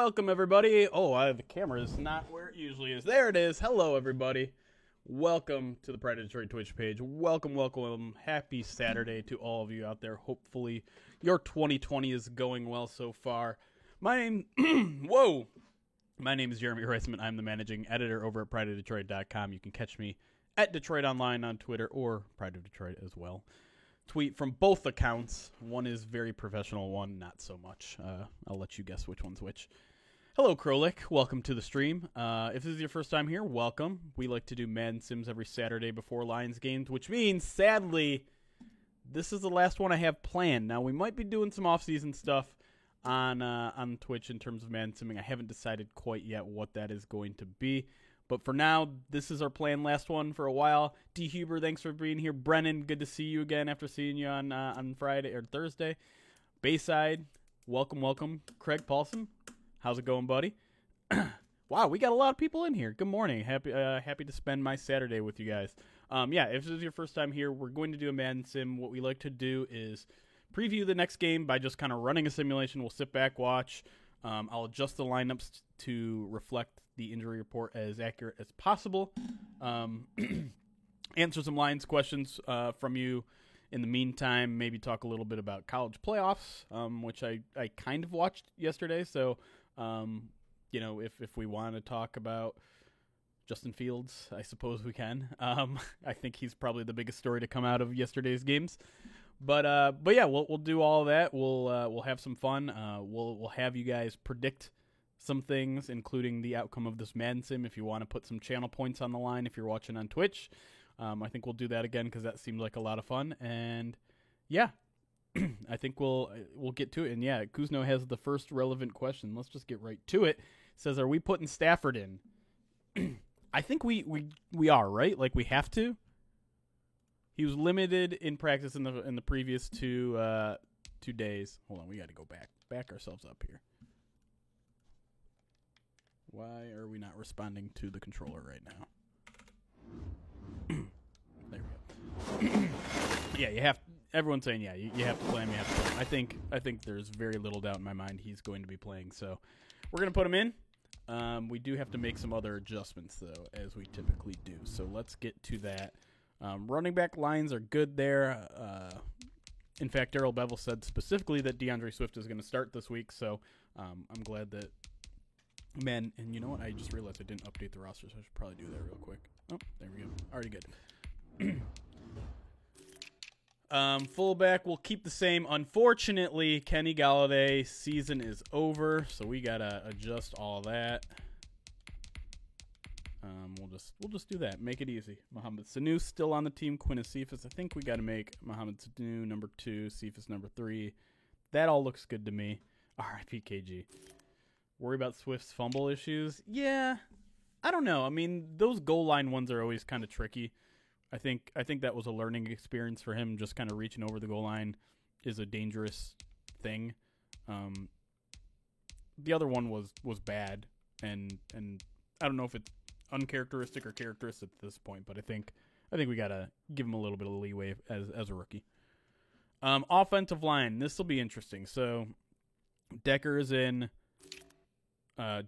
Welcome, everybody. The camera is not where it usually is. There it is. Hello, everybody. Welcome to the Pride of Detroit Twitch page. Welcome. Happy Saturday to all of you out there. Hopefully, your 2020 is going well so far. My name is Jeremy Reisman. I'm the managing editor over at prideofdetroit.com. You can catch me at Detroit Online on Twitter or Pride of Detroit as well. Tweet from both accounts. One is very professional, one not so much. I'll let you guess which one's which. Hello, Krolik. Welcome to the stream. If this is your first time here, welcome. We like to do Madden Sims every Saturday before Lions games, which means, sadly, this is the last one I have planned. Now, we might be doing some off-season stuff on Twitch in terms of Madden Simming. I haven't decided quite yet what that is going to be. But for now, this is our planned last one for a while. D. Huber, thanks for being here. Brennan, good to see you again after seeing you on Friday or Thursday. Bayside, welcome. Craig Paulson, how's it going, buddy? Wow, we got a lot of people in here. Good morning. Happy to spend my Saturday with you guys. If this is your first time here, we're going to do a Madden Sim. What we like to do is preview the next game by just kind of running a simulation. We'll sit back, watch. I'll adjust the lineups to reflect the injury report as accurate as possible. Answer some Lions questions from you in the meantime. Maybe talk a little bit about college playoffs, which I kind of watched yesterday. So, if we want to talk about Justin Fields, I suppose we can. I think he's probably the biggest story to come out of yesterday's games. But yeah, we'll do all of that. We'll have some fun. We'll have you guys predict some things, including the outcome of this Madden Sim. If you want to put some channel points on the line, if you're watching on Twitch, I think we'll do that again because that seemed like a lot of fun. And yeah, I think we'll get to it. And yeah, Kuzno has the first relevant question. Let's just get right to it. It says, are we putting Stafford in? I think we are, right? Like we have to. He was limited in practice in the previous 2 days. Hold on, we got to go back ourselves up here. Why are we not responding to the controller right now? There we go. Yeah, you have. Everyone's saying you have to play him. You have to play him. I think there's very little doubt in my mind he's going to be playing. So we're gonna put him in. We do have to make some other adjustments though, as we typically do. So let's get to that. Running back lines are good there. In fact, Darrell Bevel said specifically that DeAndre Swift is going to start this week. So I'm glad that. Man, and you know what? I just realized I didn't update the roster, so I should probably do that real quick. Oh, there we go. Already good. Fullback will keep the same. Unfortunately, Kenny Golladay season is over, so we gotta adjust all that. We'll just do that. Make it easy. Mohamed Sanu still on the team. Quinn Cephas. I think we got to make Mohamed Sanu number 2, Cephas number 3. That all looks good to me. R.I.P. KG. Worry about Swift's fumble issues? Yeah, I don't know. I mean, those goal line ones are always kind of tricky. I think that was a learning experience for him. Just kind of reaching over the goal line is a dangerous thing. The other one was bad, and I don't know if it's uncharacteristic or characteristic at this point, but I think we gotta give him a little bit of leeway as a rookie. Offensive line, this will be interesting. So Decker is in.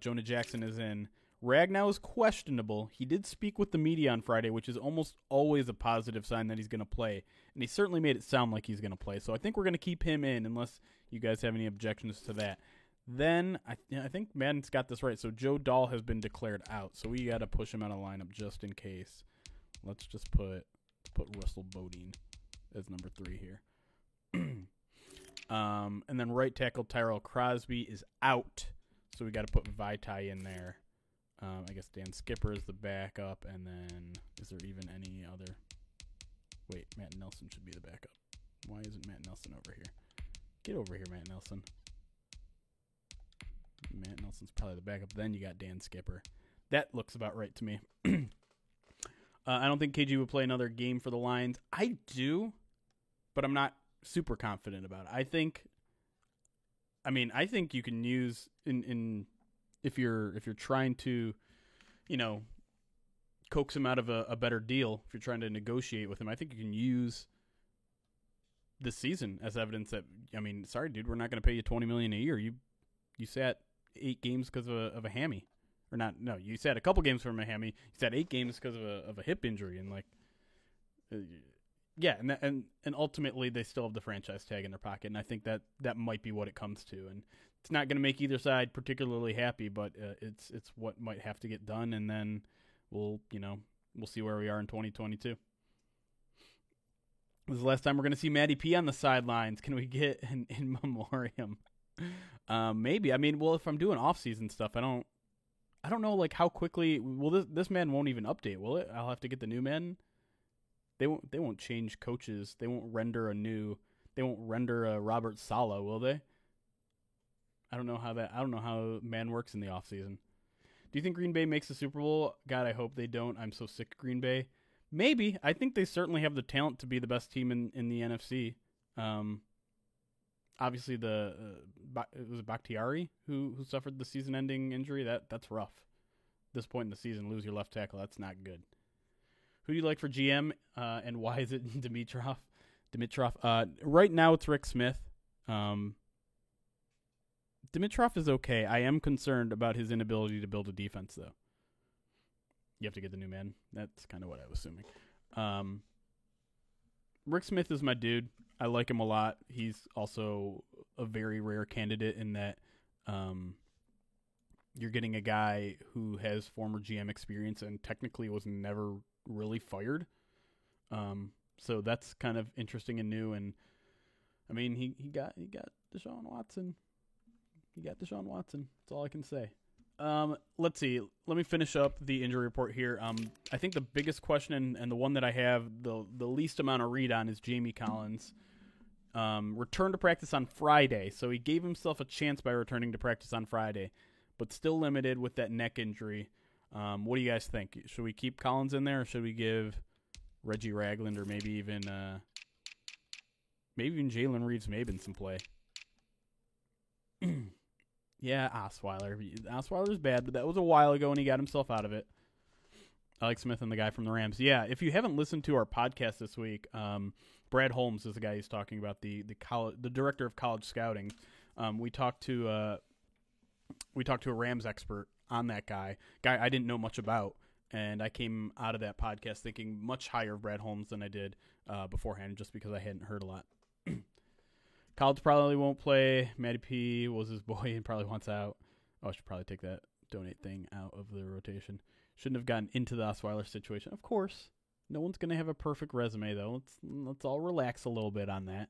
Jonah Jackson is in. Ragnow is questionable. He did speak with the media on Friday, which is almost always a positive sign that he's going to play. And he certainly made it sound like he's going to play. So I think we're going to keep him in unless you guys have any objections to that. Then I think Madden's got this right. So Joe Dahl has been declared out. So we got to push him out of lineup just in case. Let's just put Russell Bodine as number 3 here. And then right tackle Tyrell Crosby is out. So we got to put Vaitai in there. I guess Dan Skipper is the backup, and then is there even any other? Wait, Matt Nelson should be the backup. Why isn't Matt Nelson over here? Get over here, Matt Nelson. Matt Nelson's probably the backup. Then you got Dan Skipper. That looks about right to me. I don't think KG would play another game for the Lions. I do, but I'm not super confident about it. I think you can use in if you're trying to, coax him out of a better deal. If you're trying to negotiate with him, I think you can use this season as evidence that sorry, dude, we're not going to pay you $20 million a year. You sat 8 games because of a hammy, or not? No, you sat a couple games from a hammy. You sat 8 games because of a hip injury, and like, yeah, and ultimately they still have the franchise tag in their pocket, and I think that might be what it comes to, and it's not going to make either side particularly happy, but it's what might have to get done, and then we'll see where we are in 2022. This is the last time we're going to see Matty P on the sidelines. Can we get an in memoriam? Maybe. I mean, well, if I'm doing off-season stuff, I don't know like how quickly. Well, this man won't even update, will it? I'll have to get the new man. They won't change coaches. They won't render a Robert Saleh, will they? I don't know how man works in the offseason. Do you think Green Bay makes the Super Bowl? God, I hope they don't. I'm so sick of Green Bay. Maybe. I think they certainly have the talent to be the best team in the NFC. Obviously, it was Bakhtiari who suffered the season-ending injury. That's rough. At this point in the season, lose your left tackle. That's not good. Who do you like for GM, and why is it Dimitroff? Right now, it's Rick Smith. Dimitroff is okay. I am concerned about his inability to build a defense, though. You have to get the new man. That's kind of what I was assuming. Rick Smith is my dude. I like him a lot. He's also a very rare candidate in that you're getting a guy who has former GM experience and technically was never really fired. So that's kind of interesting and new. And I mean, he got Deshaun Watson. That's all I can say. Let's see. Let me finish up the injury report here. I think the biggest question and the one that I have the least amount of read on is Jamie Collins. Returned to practice on Friday, so he gave himself a chance by returning to practice on Friday, but still limited with that neck injury. What do you guys think? Should we keep Collins in there, or should we give Reggie Ragland or maybe even Jalen Reeves-Maybin some play? Yeah, Osweiler. Osweiler's bad, but that was a while ago and he got himself out of it. Alex Smith and the guy from the Rams. Yeah, if you haven't listened to our podcast this week, Brad Holmes is the guy who's talking about the director of college scouting. We talked to a Rams expert on that guy I didn't know much about, and I came out of that podcast thinking much higher of Brad Holmes than I did beforehand, just because I hadn't heard a lot. College probably won't play. Matty P was his boy and probably wants out. Oh, I should probably take that donate thing out of the rotation. Shouldn't have gotten into the Osweiler situation. Of course, no one's going to have a perfect resume, though. Let's all relax a little bit on that.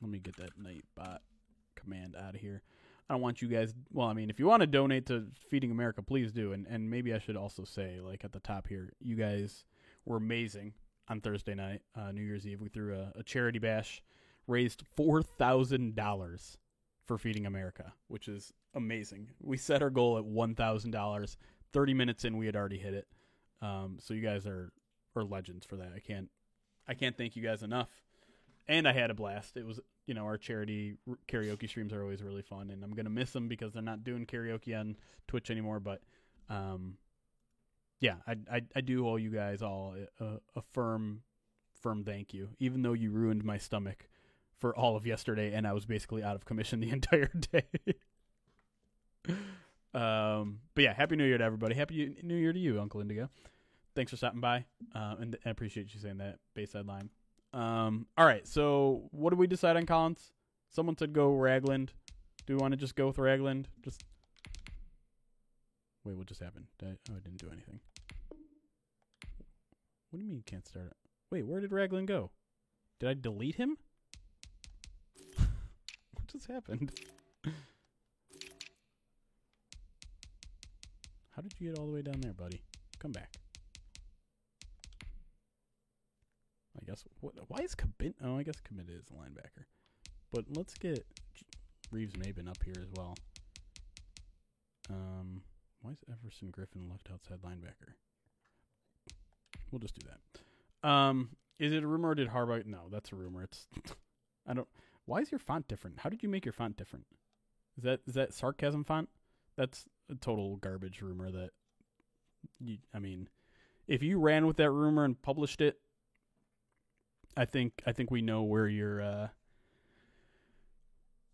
Let me get that Nightbot command out of here. I don't want you guys... Well, I mean, if you want to donate to Feeding America, please do. And maybe I should also say, like at the top here, you guys were amazing on Thursday night, New Year's Eve. We threw a charity bash. Raised $4,000 for Feeding America, which is amazing. We set our goal at $1,000. 30 minutes in, we had already hit it. So you guys are legends for that. I can't thank you guys enough. And I had a blast. It was, our charity karaoke streams are always really fun, and I'm gonna miss them because they're not doing karaoke on Twitch anymore. But yeah, I do owe you guys all a firm thank you, even though you ruined my stomach for all of yesterday, and I was basically out of commission the entire day. But yeah, Happy New Year to everybody. Happy New Year to you, Uncle Indigo. Thanks for stopping by, and I appreciate you saying that Bayside line. All right, so what did we decide on Collins? Someone said go Ragland. Do we want to just go with Ragland? Wait, what just happened? I didn't do anything. What do you mean you can't start it? Wait, where did Ragland go? Did I delete him? What just happened? How did you get all the way down there, buddy? Come back. I guess. Why is Kabin? Oh, I guess Kabin is a linebacker. But let's get Reeves-Maybin up here as well. Why is Everson Griffin left outside linebacker? We'll just do that. Is it a rumor or did Harbaugh? No, that's a rumor. Why is your font different? How did you make your font different? Is that sarcasm font? That's a total garbage rumor that if you ran with that rumor and published it, I think we know where your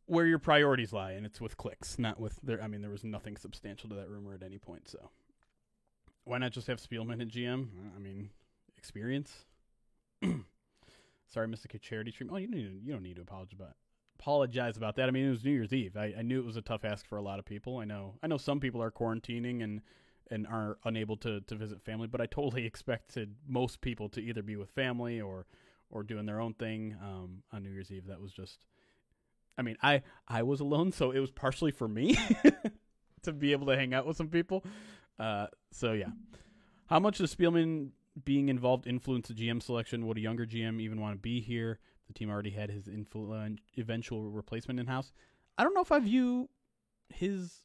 where your priorities lie, and it's with clicks, not with there. I mean, there was nothing substantial to that rumor at any point, so why not just have Spielman at GM? I mean, experience. Sorry, Mystic charity stream. Oh, you don't need to apologize about that. I mean, it was New Year's Eve. I knew it was a tough ask for a lot of people. I know some people are quarantining and are unable to visit family, but I totally expected most people to either be with family or doing their own thing on New Year's Eve. That was just, I mean, I was alone, so it was partially for me to be able to hang out with some people. So yeah, how much does Spielman being involved influence the GM selection? Would a younger GM even want to be here? The team already had his eventual replacement in house. I don't know if I view his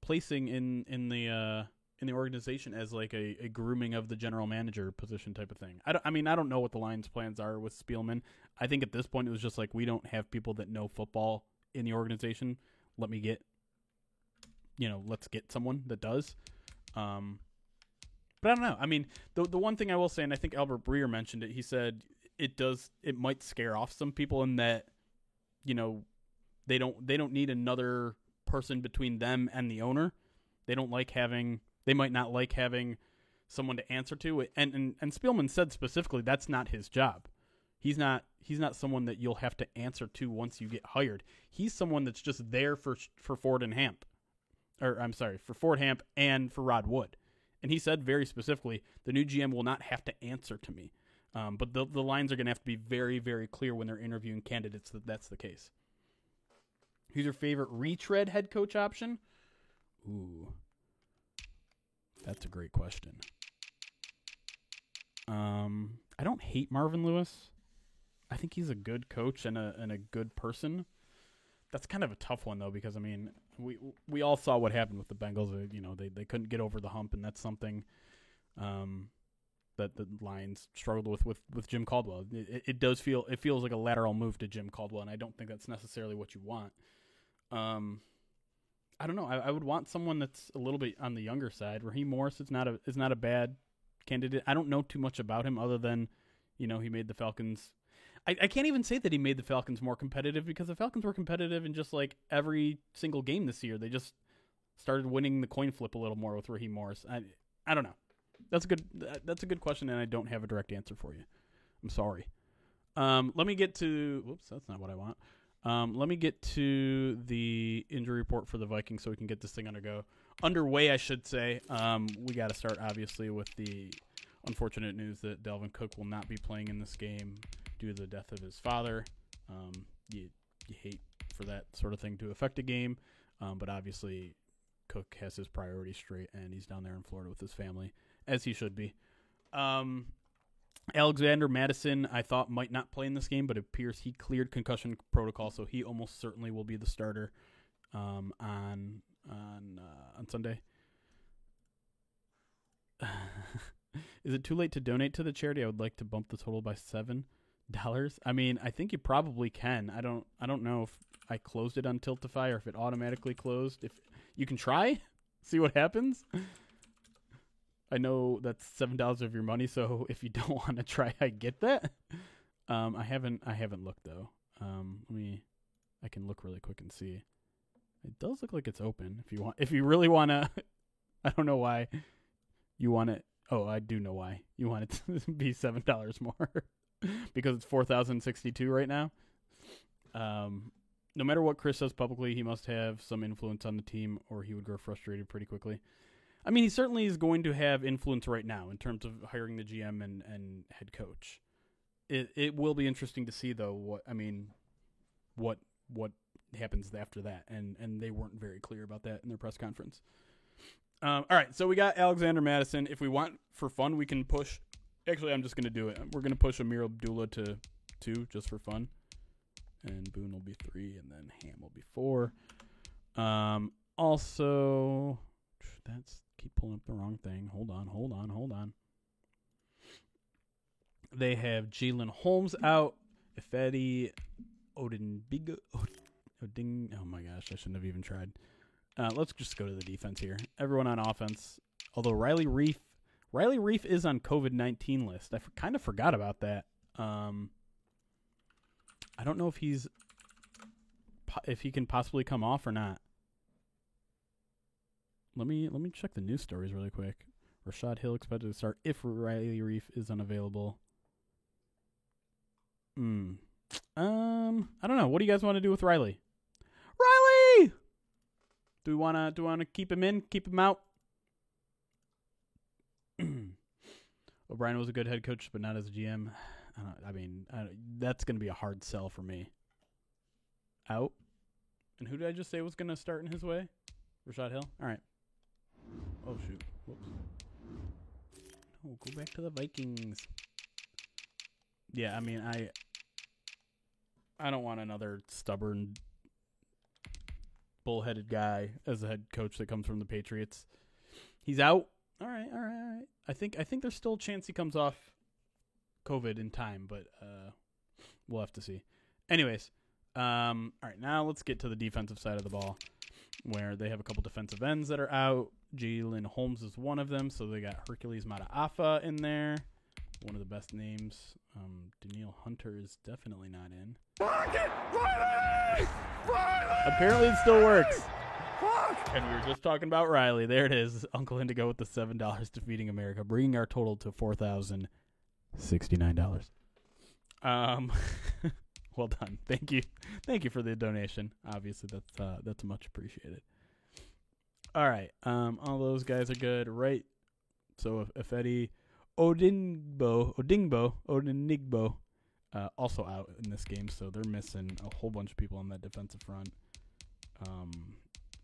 placing in the organization as like a grooming of the general manager position type of thing. I don't know what the Lions' plans are with Spielman. I think at this point it was just like, we don't have people that know football in the organization. Let's get someone that does. But I don't know. I mean, the one thing I will say, and I think Albert Breer mentioned it, he said it might scare off some people in that, they don't need another person between them and the owner. They might not like having someone to answer to. And Spielman said specifically that's not his job. He's not someone that you'll have to answer to once you get hired. He's someone that's just there for Ford and Hamp. Or I'm sorry, for Ford Hamp and for Rod Wood. And he said very specifically, the new GM will not have to answer to me. But the lines are going to have to be very, very clear when they're interviewing candidates that that's the case. Who's your favorite retread head coach option? Ooh, that's a great question. I don't hate Marvin Lewis. I think he's a good coach and a good person. That's kind of a tough one though, because I mean, we all saw what happened with the Bengals. They couldn't get over the hump, and that's something that the Lions struggled with Jim Caldwell. It feels like a lateral move to Jim Caldwell, and I don't think that's necessarily what you want. I don't know. I would want someone that's a little bit on the younger side. Raheem Morris is not a bad candidate. I don't know too much about him other than, he made the Falcons. I can't even say that he made the Falcons more competitive, because the Falcons were competitive in just like every single game this year. They just started winning the coin flip a little more with Raheem Morris. I don't know. That's a good question, and I don't have a direct answer for you. I'm sorry. Let me get to. Whoops, that's not what I want. Let me get to the injury report for the Vikings so we can get this thing underway, I should say. We got to start, obviously, with the unfortunate news that Dalvin Cook will not be playing in this game due to the death of his father. You hate for that sort of thing to affect a game, but obviously Cook has his priorities straight, and he's down there in Florida with his family, as he should be. Alexander Madison, I thought, might not play in this game, but it appears he cleared concussion protocol, so he almost certainly will be the starter on Sunday. Is it too late to donate to the charity? I would like to bump the total by $7. I mean, I think you probably can. I don't know if I closed it on Tiltify or if it automatically closed. If you can try, see what happens. I know that's $7 of your money, so if you don't want to try, I get that. I haven't looked though. I can look really quick and see. It does look like it's open. If you really want to, I don't know why you want it. Oh, I do know why you want it to be $7 more, because it's 4,062 right now. No matter what Chris says publicly, he must have some influence on the team, or he would grow frustrated pretty quickly. I mean, he certainly is going to have influence right now in terms of hiring the GM and head coach. It will be interesting to see, though, what happens after that, and they weren't very clear about that in their press conference. All right, so we got Alexander Madison. If we want for fun, we can push. Actually, I'm just going to do it. We're going to push Amir Abdullah to 2 just for fun, and Boone will be 3, and then Ham will be 4. Also, keep pulling up the wrong thing. Hold on. They have Jalen Holmes out. Ifedi Odinbiga. Oh my gosh, I shouldn't have even tried. Let's just go to the defense here. Everyone on offense, although Riley Reif is on COVID-19 list. I kind of forgot about that. I don't know if he's if he can possibly come off or not. Let me check the news stories really quick. Rashad Hill expected to start if Riley Reef is unavailable. I don't know. What do you guys want to do with Riley? Riley! Do we wanna keep him in? Keep him out? O'Brien was a good head coach, but not as a GM. That's going to be a hard sell for me. Out. And who did I just say was going to start in his way? Rashad Hill? All right. Oh, shoot. Whoops. No, go back to the Vikings. Yeah, I mean, I don't want another stubborn, bullheaded guy as a head coach that comes from the Patriots. He's out. All right. I think there's still a chance he comes off COVID in time, but we'll have to see. Anyways, all right, now let's get to the defensive side of the ball, where they have a couple defensive ends that are out. Jalen Holmes is one of them, so they got Hercules Mataafa in there, one of the best names. Daniil Hunter is definitely not in. Riley! Apparently it still works. And we were just talking about Riley. There it is. Uncle Indigo with the $7 defeating America, bringing our total to $4,069. Well done. Thank you for the donation. Obviously, that's much appreciated. All right. All those guys are good, right? So if Eddie Odinigbo, also out in this game, so they're missing a whole bunch of people on that defensive front.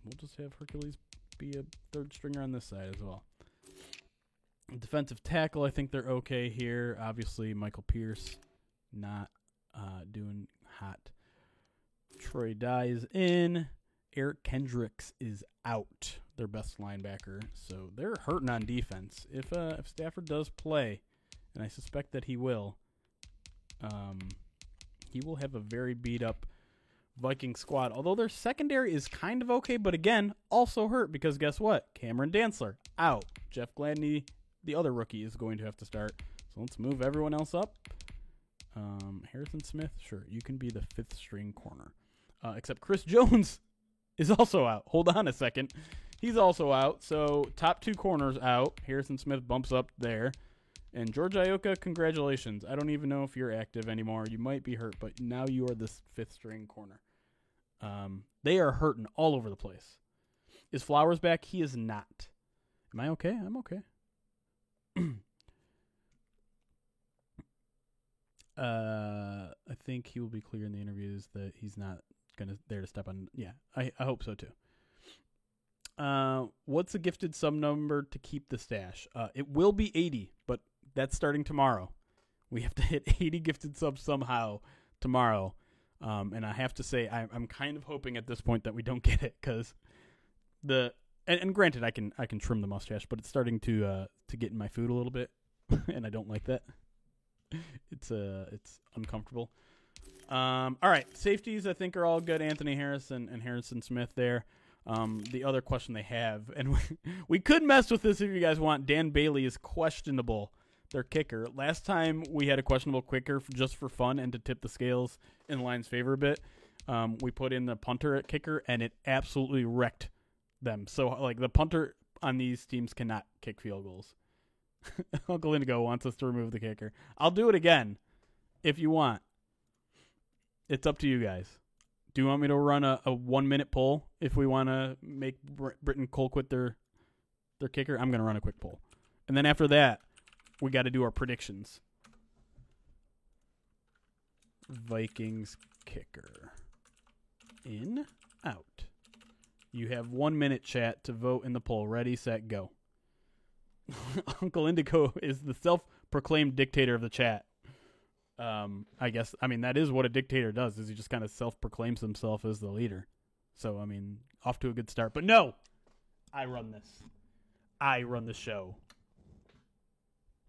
We'll just have Hercules be a third stringer on this side as well. Defensive tackle, I think they're okay here. Obviously, Michael Pierce not doing hot. Troy Dye is in. Eric Kendricks is out, their best linebacker. So they're hurting on defense. If Stafford does play, and I suspect that he will have a very beat-up Viking squad, although their secondary is kind of okay, but again, also hurt because guess what? Cameron Dantzler out. Jeff Gladney, the other rookie, is going to have to start. So let's move everyone else up. Harrison Smith, sure, you can be the fifth string corner. Except Chris Jones is also out. Hold on a second. He's also out. So top two corners out. Harrison Smith bumps up there. And George Iocca, congratulations. I don't even know if you're active anymore. You might be hurt, but now you are the fifth string corner. They are hurting all over the place. Is Flowers back? He is not. Am I okay? I'm okay. I think he will be clear in the interviews that he's not there to step on. Yeah, I hope so too. What's the gifted sub number to keep the stash? It will be 80, but that's starting tomorrow. We have to hit 80 gifted subs somehow tomorrow. And I have to say, I'm kind of hoping at this point that we don't get it because and granted, I can trim the mustache, but it's starting to get in my food a little bit, and I don't like that. It's uncomfortable. All right, safeties I think are all good. Anthony Harris and Harrison Smith there. The other question they have, and we could mess with this if you guys want. Dan Bailey is questionable. Their kicker. Last time we had a questionable kicker just for fun and to tip the scales in the Lions' favor a bit. We put in the punter at kicker, and it absolutely wrecked them. So, like, the punter on these teams cannot kick field goals. Uncle Indigo wants us to remove the kicker. I'll do it again if you want. It's up to you guys. Do you want me to run a 1 minute poll if we want to make Britton Colquitt their kicker? I'm going to run a quick poll. And then after that, we got to do our predictions. Vikings kicker. In, out. You have 1 minute, chat, to vote in the poll. Ready, set, go. Uncle Indigo is the self-proclaimed dictator of the chat. I guess, that is what a dictator does, is he just kind of self-proclaims himself as the leader. So, off to a good start. But no! I run this. I run the show.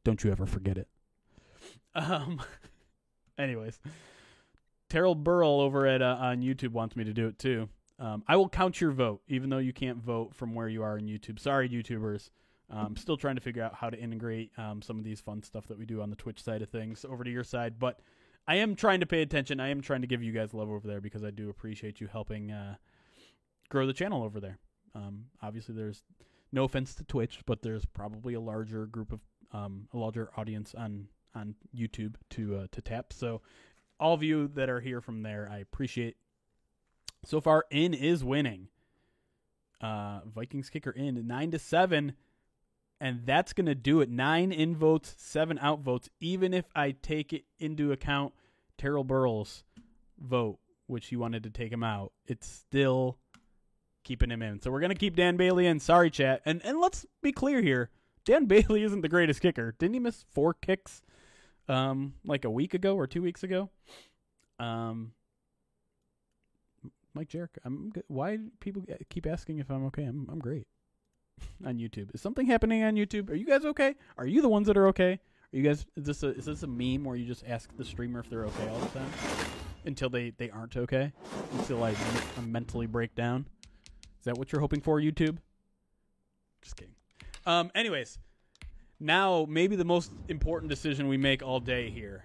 Don't you ever forget it. Anyways, Terrell Burrell over at on YouTube wants me to do it too. I will count your vote, even though you can't vote from where you are in YouTube. Sorry, YouTubers. I'm still trying to figure out how to integrate some of these fun stuff that we do on the Twitch side of things over to your side. But I am trying to pay attention. I am trying to give you guys love over there because I do appreciate you helping grow the channel over there. Obviously, there's no offense to Twitch, but there's probably a larger group of a larger audience on YouTube to tap. So all of you that are here from there, I appreciate. So far, in is winning. Vikings kicker in 9-7, and that's gonna do it. 9 in votes, 7 out votes. Even if I take it into account Terrell Burrell's vote, which he wanted to take him out, it's still keeping him in. So we're gonna keep Dan Bailey in. Sorry, chat. And let's be clear here. Dan Bailey isn't the greatest kicker. Didn't he miss 4 kicks like a week ago or 2 weeks ago? Mike Jarek, I'm good. Why do people keep asking if I'm okay? I'm great on YouTube. Is something happening on YouTube? Are you guys okay? Are you the ones that are okay? Are you guys? Is this a meme where you just ask the streamer if they're okay all the time until they aren't okay, until I mentally break down? Is that what you're hoping for, YouTube? Just kidding. Anyways, now maybe the most important decision we make all day here.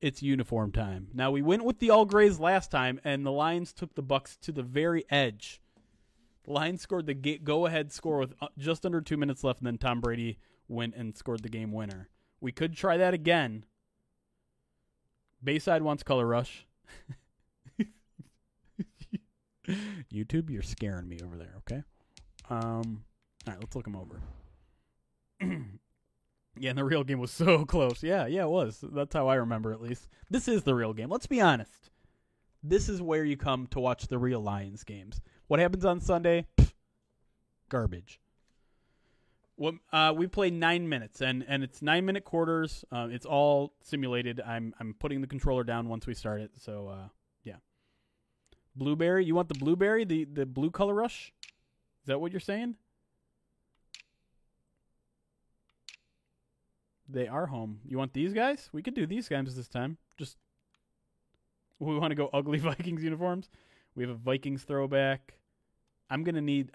It's uniform time. Now, we went with the all grays last time, and the Lions took the Bucks to the very edge. The Lions scored the go-ahead score with just under 2 minutes left, and then Tom Brady went and scored the game winner. We could try that again. Bayside wants color rush. YouTube, you're scaring me over there, okay? All right, let's look them over. Yeah, and the real game was so close. Yeah, it was. That's how I remember, at least. This is the real game. Let's be honest. This is where you come to watch the real Lions games. What happens on Sunday? Pfft, garbage. We play 9 minutes, and it's 9-minute quarters. It's all simulated. I'm putting the controller down once we start it. So yeah. Blueberry. You want the blueberry? The blue color rush? Is that what you're saying? They are home. You want these guys? We could do these guys this time. Just we want to go ugly Vikings uniforms. We have a Vikings throwback. I'm gonna need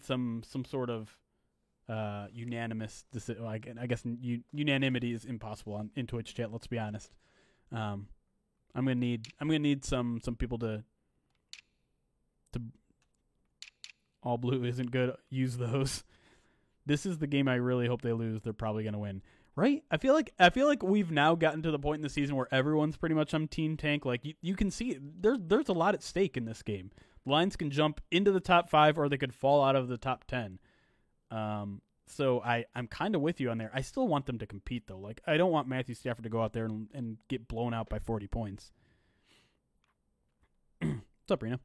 some sort of unanimous decision. I guess unanimity is impossible in Twitch chat. Let's be honest. I'm gonna need some people to all blue isn't good. Use those. This is the game I really hope they lose. They're probably gonna win. Right? I feel like we've now gotten to the point in the season where everyone's pretty much on Team Tank. Like you can see there's a lot at stake in this game. The Lions can jump into the top 5 or they could fall out of the top 10. So I'm kind of with you on there. I still want them to compete though. Like I don't want Matthew Stafford to go out there and get blown out by 40 points. What's up, Rena?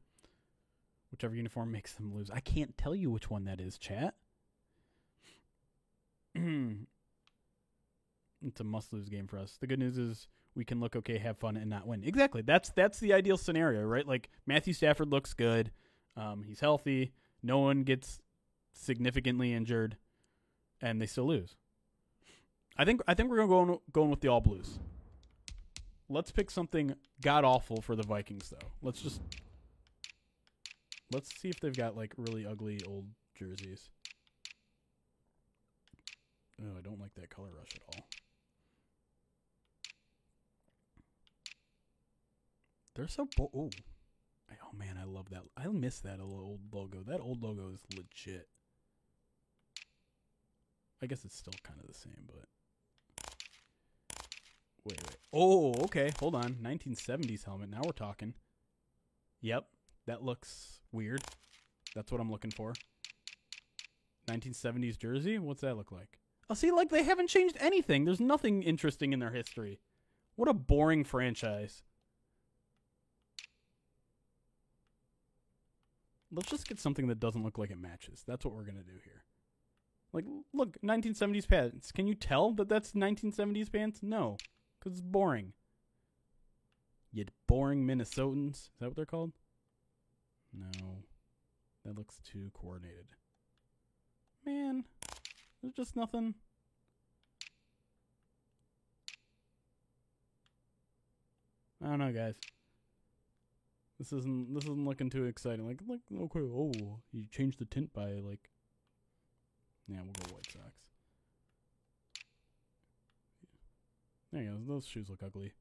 Whichever uniform makes them lose. I can't tell you which one that is, chat. It's a must-lose game for us. The good news is we can look okay, have fun, and not win. Exactly. That's the ideal scenario, right? Like Matthew Stafford looks good. He's healthy. No one gets significantly injured, and they still lose. I think we're going with the all blues. Let's pick something god awful for the Vikings, though. Let's see if they've got like really ugly old jerseys. Oh, I don't like that color rush at all. They're so oh man, I love that. I miss that old logo. That old logo is legit. I guess it's still kind of the same, but wait. Oh, okay. Hold on. 1970s helmet. Now we're talking. Yep, that looks weird. That's what I'm looking for. 1970s jersey. What's that look like? Oh, see, like they haven't changed anything. There's nothing interesting in their history. What a boring franchise. Let's just get something that doesn't look like it matches. That's what we're going to do here. Like, look, 1970s pants. Can you tell that that's 1970s pants? No, because it's boring. You boring Minnesotans. Is that what they're called? No. That looks too coordinated. Man, there's just nothing. I don't know, guys. This isn't looking too exciting. Like okay, oh, you changed the tint by like. Yeah, we'll go White Sox. There you go. Those shoes look ugly.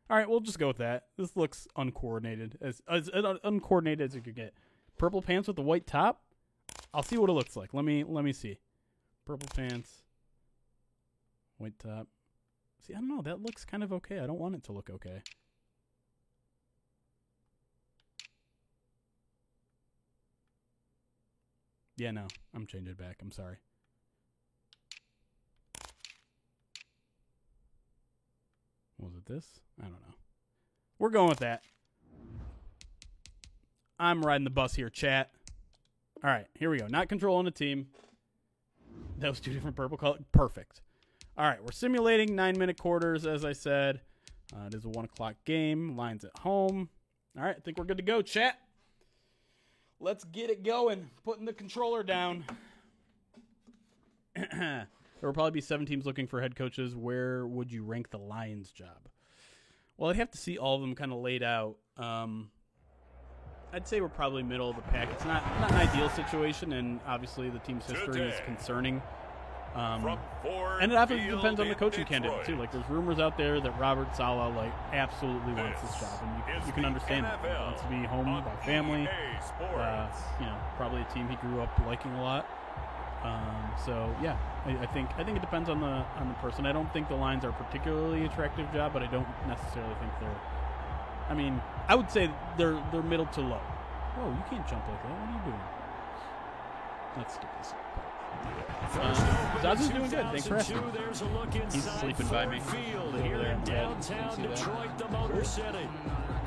All right, we'll just go with that. This looks uncoordinated, as uncoordinated as it could get. Purple pants with the white top. I'll see what it looks like. Let me see. Purple pants, white top. See, I don't know. That looks kind of okay. I don't want it to look okay. Yeah, no. I'm changing it back. I'm sorry. Was it this? I don't know. We're going with that. I'm riding the bus here, chat. All right, here we go. Not controlling a team. Those two different purple colors. Perfect. All right, we're simulating 9-minute quarters, as I said. It is a 1 o'clock game. Lions at home. All right, I think we're good to go, chat. Let's get it going. Putting the controller down. There will probably be 7 teams looking for head coaches. Where would you rank the Lions' job? Well, I'd have to see all of them kind of laid out. I'd say we're probably middle of the pack. It's not an ideal situation, and obviously the team's history is concerning. And it obviously depends on the coaching candidate, too. Like, there's rumors out there that Robert Saleh, like, absolutely wants this job, and you can understand that. He wants to be home by family. You know, probably a team he grew up liking a lot. So yeah, I think it depends on the person. I don't think the Lions are a particularly attractive job, but I don't necessarily think they're. I mean, I would say they're middle to low. Whoa, you can't jump like that. What are you doing? Let's do this. Zazu's doing good. Thanks for asking. He's sleeping by me. Downtown Detroit, the Motor City.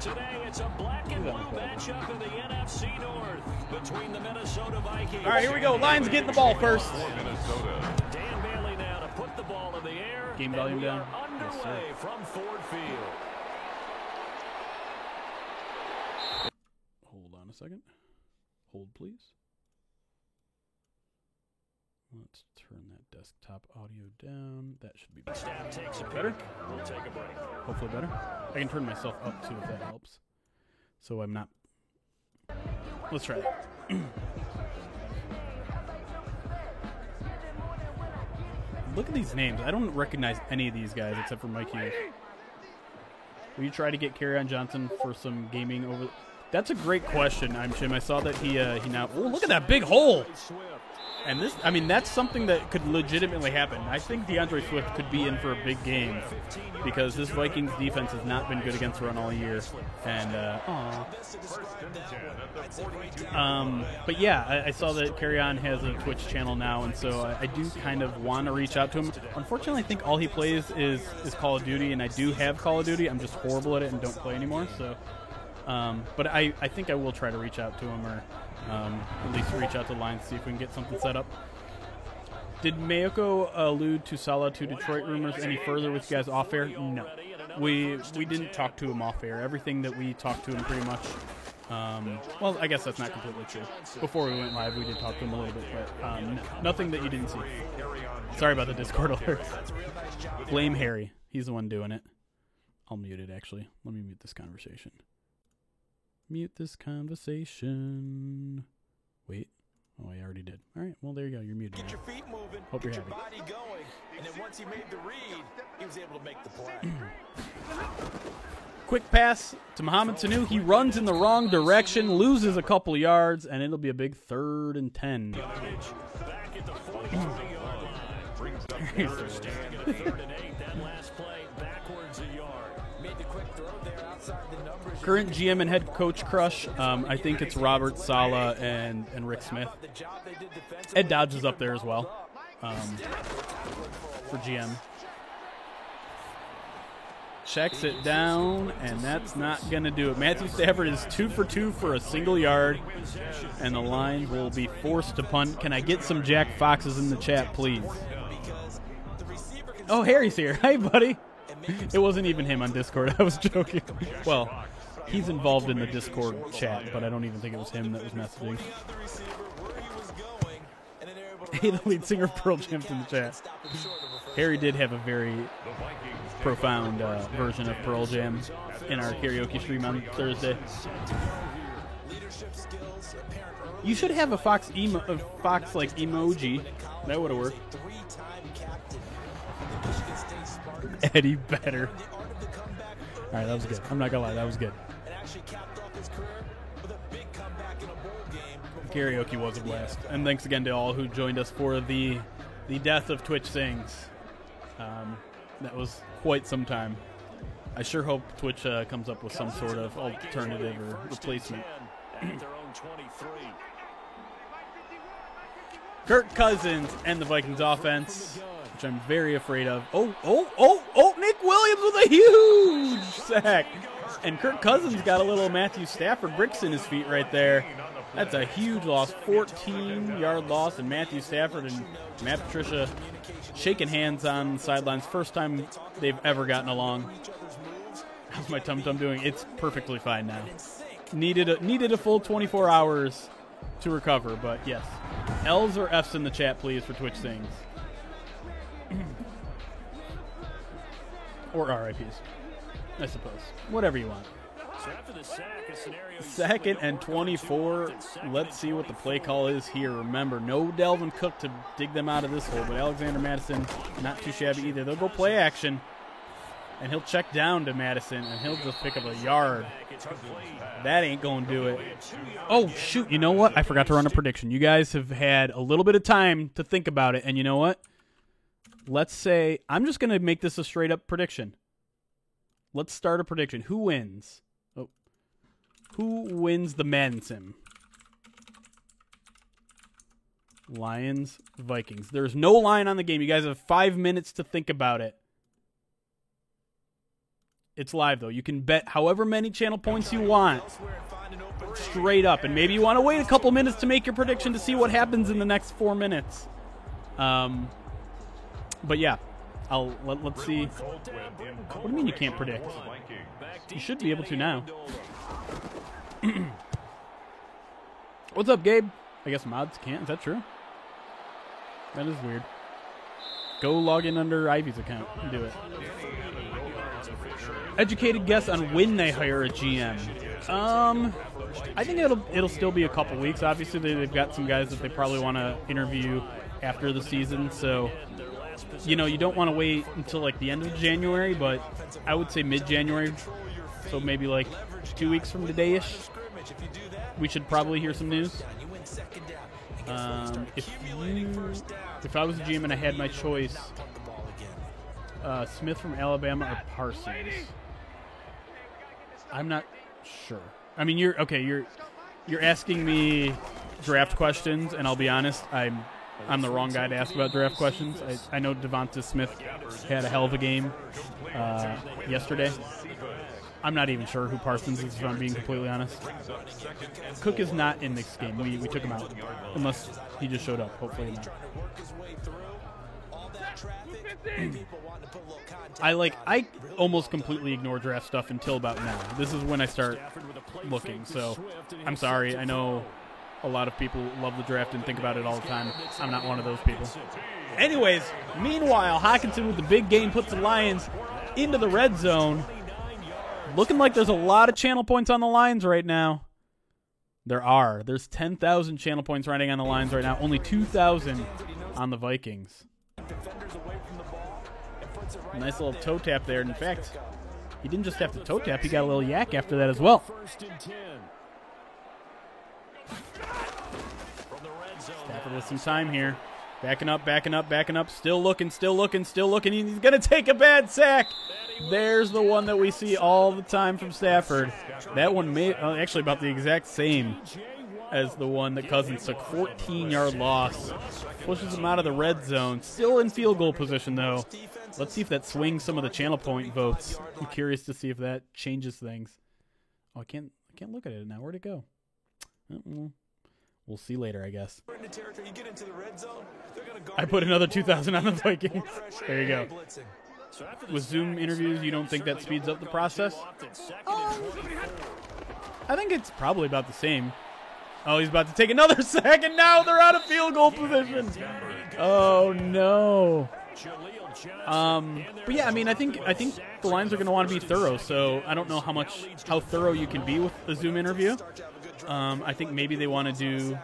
Today, it's a black and blue matchup in the NFC North between the Minnesota Vikings. All right, here we go. Lions getting the ball first. Dan Bailey now to put the ball in the air. Game volume down. Underway from Ford Field. Hold on a second. Hold, please. Let's turn that desktop audio down. That should be better. Staff takes a Better? We'll take a break. Hopefully better. I can turn myself up too if that helps. So I'm not. Let's try that. Look at these names. I don't recognize any of these guys except for Mike Hughes. Will you try to get Kerryon Johnson for some gaming over? That's a great question, I'm Shim. I saw that he now. Oh, look at that big hole. And this, I mean, that's something that could legitimately happen. I think DeAndre Swift could be in for a big game because this Vikings defense has not been good against the run all year. And, but yeah, I saw that Kerryon has a Twitch channel now, and so I do kind of want to reach out to him. Unfortunately, I think all he plays is Call of Duty, and I do have Call of Duty. I'm just horrible at it and don't play anymore. So, but I think I will try to reach out to him or. At least reach out to the Lions, see if we can get something set up. Did Mayoko allude to Saleh to Detroit rumors any further with you guys off air? No. We didn't talk to him off air. Everything that we talked to him pretty much. Well, I guess that's not completely true. Before we went live, we did talk to him a little bit, but nothing that you didn't see. Sorry about the Discord alert. Blame Harry. He's the one doing it. I'll mute it, actually. Let me mute this conversation. Mute this conversation. Wait. Oh, I already did. All right. Well, there you go. You're muted. Get your feet moving. Hope you're happy. Your body going. And then once he made the read, he was able to make the play. Quick pass to Mohamed Sanu. He runs in the wrong direction, loses a couple yards, and it'll be a big 3rd and 10. Back at the 43-yard line. First down at 3rd and 8. That last play backwards a yard. Made the quick throw there outside the numbers. Current GM and head coach crush. I think it's Robert Saleh and Rick Smith. Ed Dodge is up there as well for GM. Checks it down, and that's not going to do it. Matthew Stafford is 2 for 2 for a single yard, and the Lions will be forced to punt. Can I get some Jack Foxes in the chat, please? Oh, Harry's here. Hi, buddy. It wasn't even him on Discord. I was joking. Well, he's involved in the Discord chat, but I don't even think it was him that was messaging. Hey, the lead singer of Pearl Jam's in the chat. Harry did have a very profound version of Pearl Jam in our karaoke stream on Thursday. You should have a Fox like emoji. That would have worked. Eddie better. All right, that was good. I'm not gonna lie, that was good. And actually capped off his career with a big comeback in a bowl game. Karaoke was a blast. And thanks again to all who joined us for the death of Twitch Sings. That was quite some time. I sure hope Twitch comes up with some sort of alternative or replacement. Kirk Cousins and the Vikings offense, which I'm very afraid of. Oh, Nick Williams with a huge sack. And Kirk Cousins got a little Matthew Stafford bricks in his feet right there. That's a huge loss, 14-yard loss, and Matthew Stafford and Matt Patricia shaking hands on the sidelines. First time they've ever gotten along. How's my tum-tum doing? It's perfectly fine now. Needed a full 24 hours to recover, but yes. L's or F's in the chat, please, for Twitch Sings. Or RIPs, I suppose. Whatever you want. Second and 24. Let's see what the play call is here. Remember, no Delvin Cook to dig them out of this hole, but Alexander Madison, not too shabby either. They'll go play action, and he'll check down to Madison, and he'll just pick up a yard. That ain't going to do it. Oh, shoot. You know what? I forgot to run a prediction. You guys have had a little bit of time to think about it, and you know what? Let's say I'm just going to make this a straight-up prediction. Let's start a prediction. Who wins? Oh, who wins the Madden Sim? Lions, Vikings. There's no line on the game. You guys have 5 minutes to think about it. It's live, though. You can bet however many channel points you want. Straight up. And maybe you want to wait a couple minutes to make your prediction to see what happens in the next 4 minutes. But yeah, let's see. What do you mean you can't predict? You should be able to now. What's up, Gabe? I guess mods can't. Is that true? That is weird. Go log in under Ivy's account and do it. Educated guess on when they hire a GM. I think it'll still be a couple weeks. Obviously, they've got some guys that they probably want to interview after the season, so you don't want to wait until like the end of January, but I would say mid-January, so maybe like 2 weeks from today-ish, we should probably hear some news. If I was a GM and I had my choice, Smith from Alabama or Parsons, I'm not sure. I mean, you're asking me draft questions, and I'll be honest, I'm the wrong guy to ask about draft questions. I know Devonta Smith had a hell of a game yesterday. I'm not even sure who Parsons is, if I'm being completely honest. Cook is not in this game. We took him out, unless he just showed up. Hopefully not. I almost completely ignore draft stuff until about now. This is when I start looking. So I'm sorry. I know a lot of people love the draft and think about it all the time. I'm not one of those people. Anyways, meanwhile, Hockenson with the big game puts the Lions into the red zone. Looking like there's a lot of channel points on the Lions right now. There's 10,000 channel points riding on the Lions right now. Only 2,000 on the Vikings. Nice little toe tap there. In fact, he didn't just have to toe tap. He got a little yak after that as well. Stafford with some time here. Backing up. Still looking. He's going to take a bad sack. There's the one that we see all the time from Stafford. That one actually about the exact same as the one that Cousins took. 14-yard loss. Pushes him out of the red zone. Still in field goal position, though. Let's see if that swings some of the channel point votes. I'm curious to see if that changes things. Oh, I can't look at it now. Where'd it go? We'll see later, I guess. I put another 2,000 on the Vikings. There you go. With Zoom interviews, you don't think that speeds up the process? I think it's probably about the same. Oh, he's about to take another sack, and now they're out of field goal position. Oh, no. But yeah, I mean, I think the Lions are going to want to be thorough, so I don't know how thorough you can be with a Zoom interview. I think maybe they want to do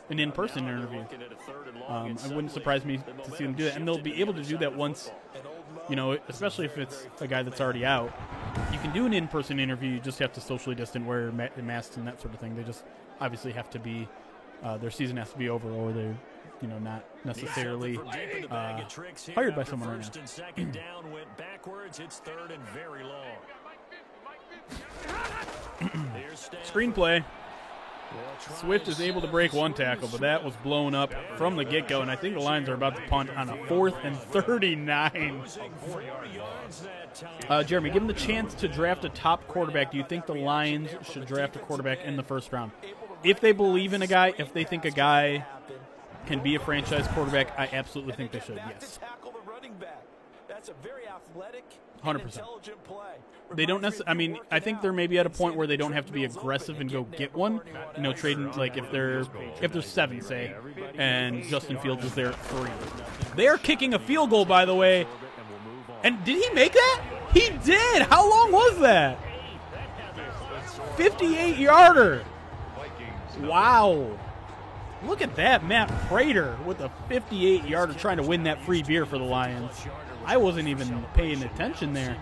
an in-person interview. It wouldn't surprise me to see them do that, and they'll be able to do that once, especially if it's a guy that's already out. You can do an in-person interview. You just have to socially distant, wear masks and that sort of thing. They just obviously have to be their season has to be over, or they're not necessarily hired by someone right now. And second down went backwards. It's third and very long. Screenplay. Swift is able to break one tackle, but that was blown up from the get-go, and I think the Lions are about to punt on a 4th and 39. Jeremy, given the chance to draft a top quarterback, do you think the Lions should draft a quarterback in the first round? If they believe in a guy, if they think a guy can be a franchise quarterback, I absolutely think they should, yes. That's a very athletic, 100%. intelligent play. They don't necessarily. I mean, I think they're maybe at a point where they don't have to be aggressive and go get one. Trading like if they're 7, say, and Justin Fields is there at 3. They're kicking a field goal, by the way. And did he make that? He did. How long was that? 58-yarder. Wow. Look at that, Matt Prater with a 58-yarder trying to win that free beer for the Lions. I wasn't even paying attention there.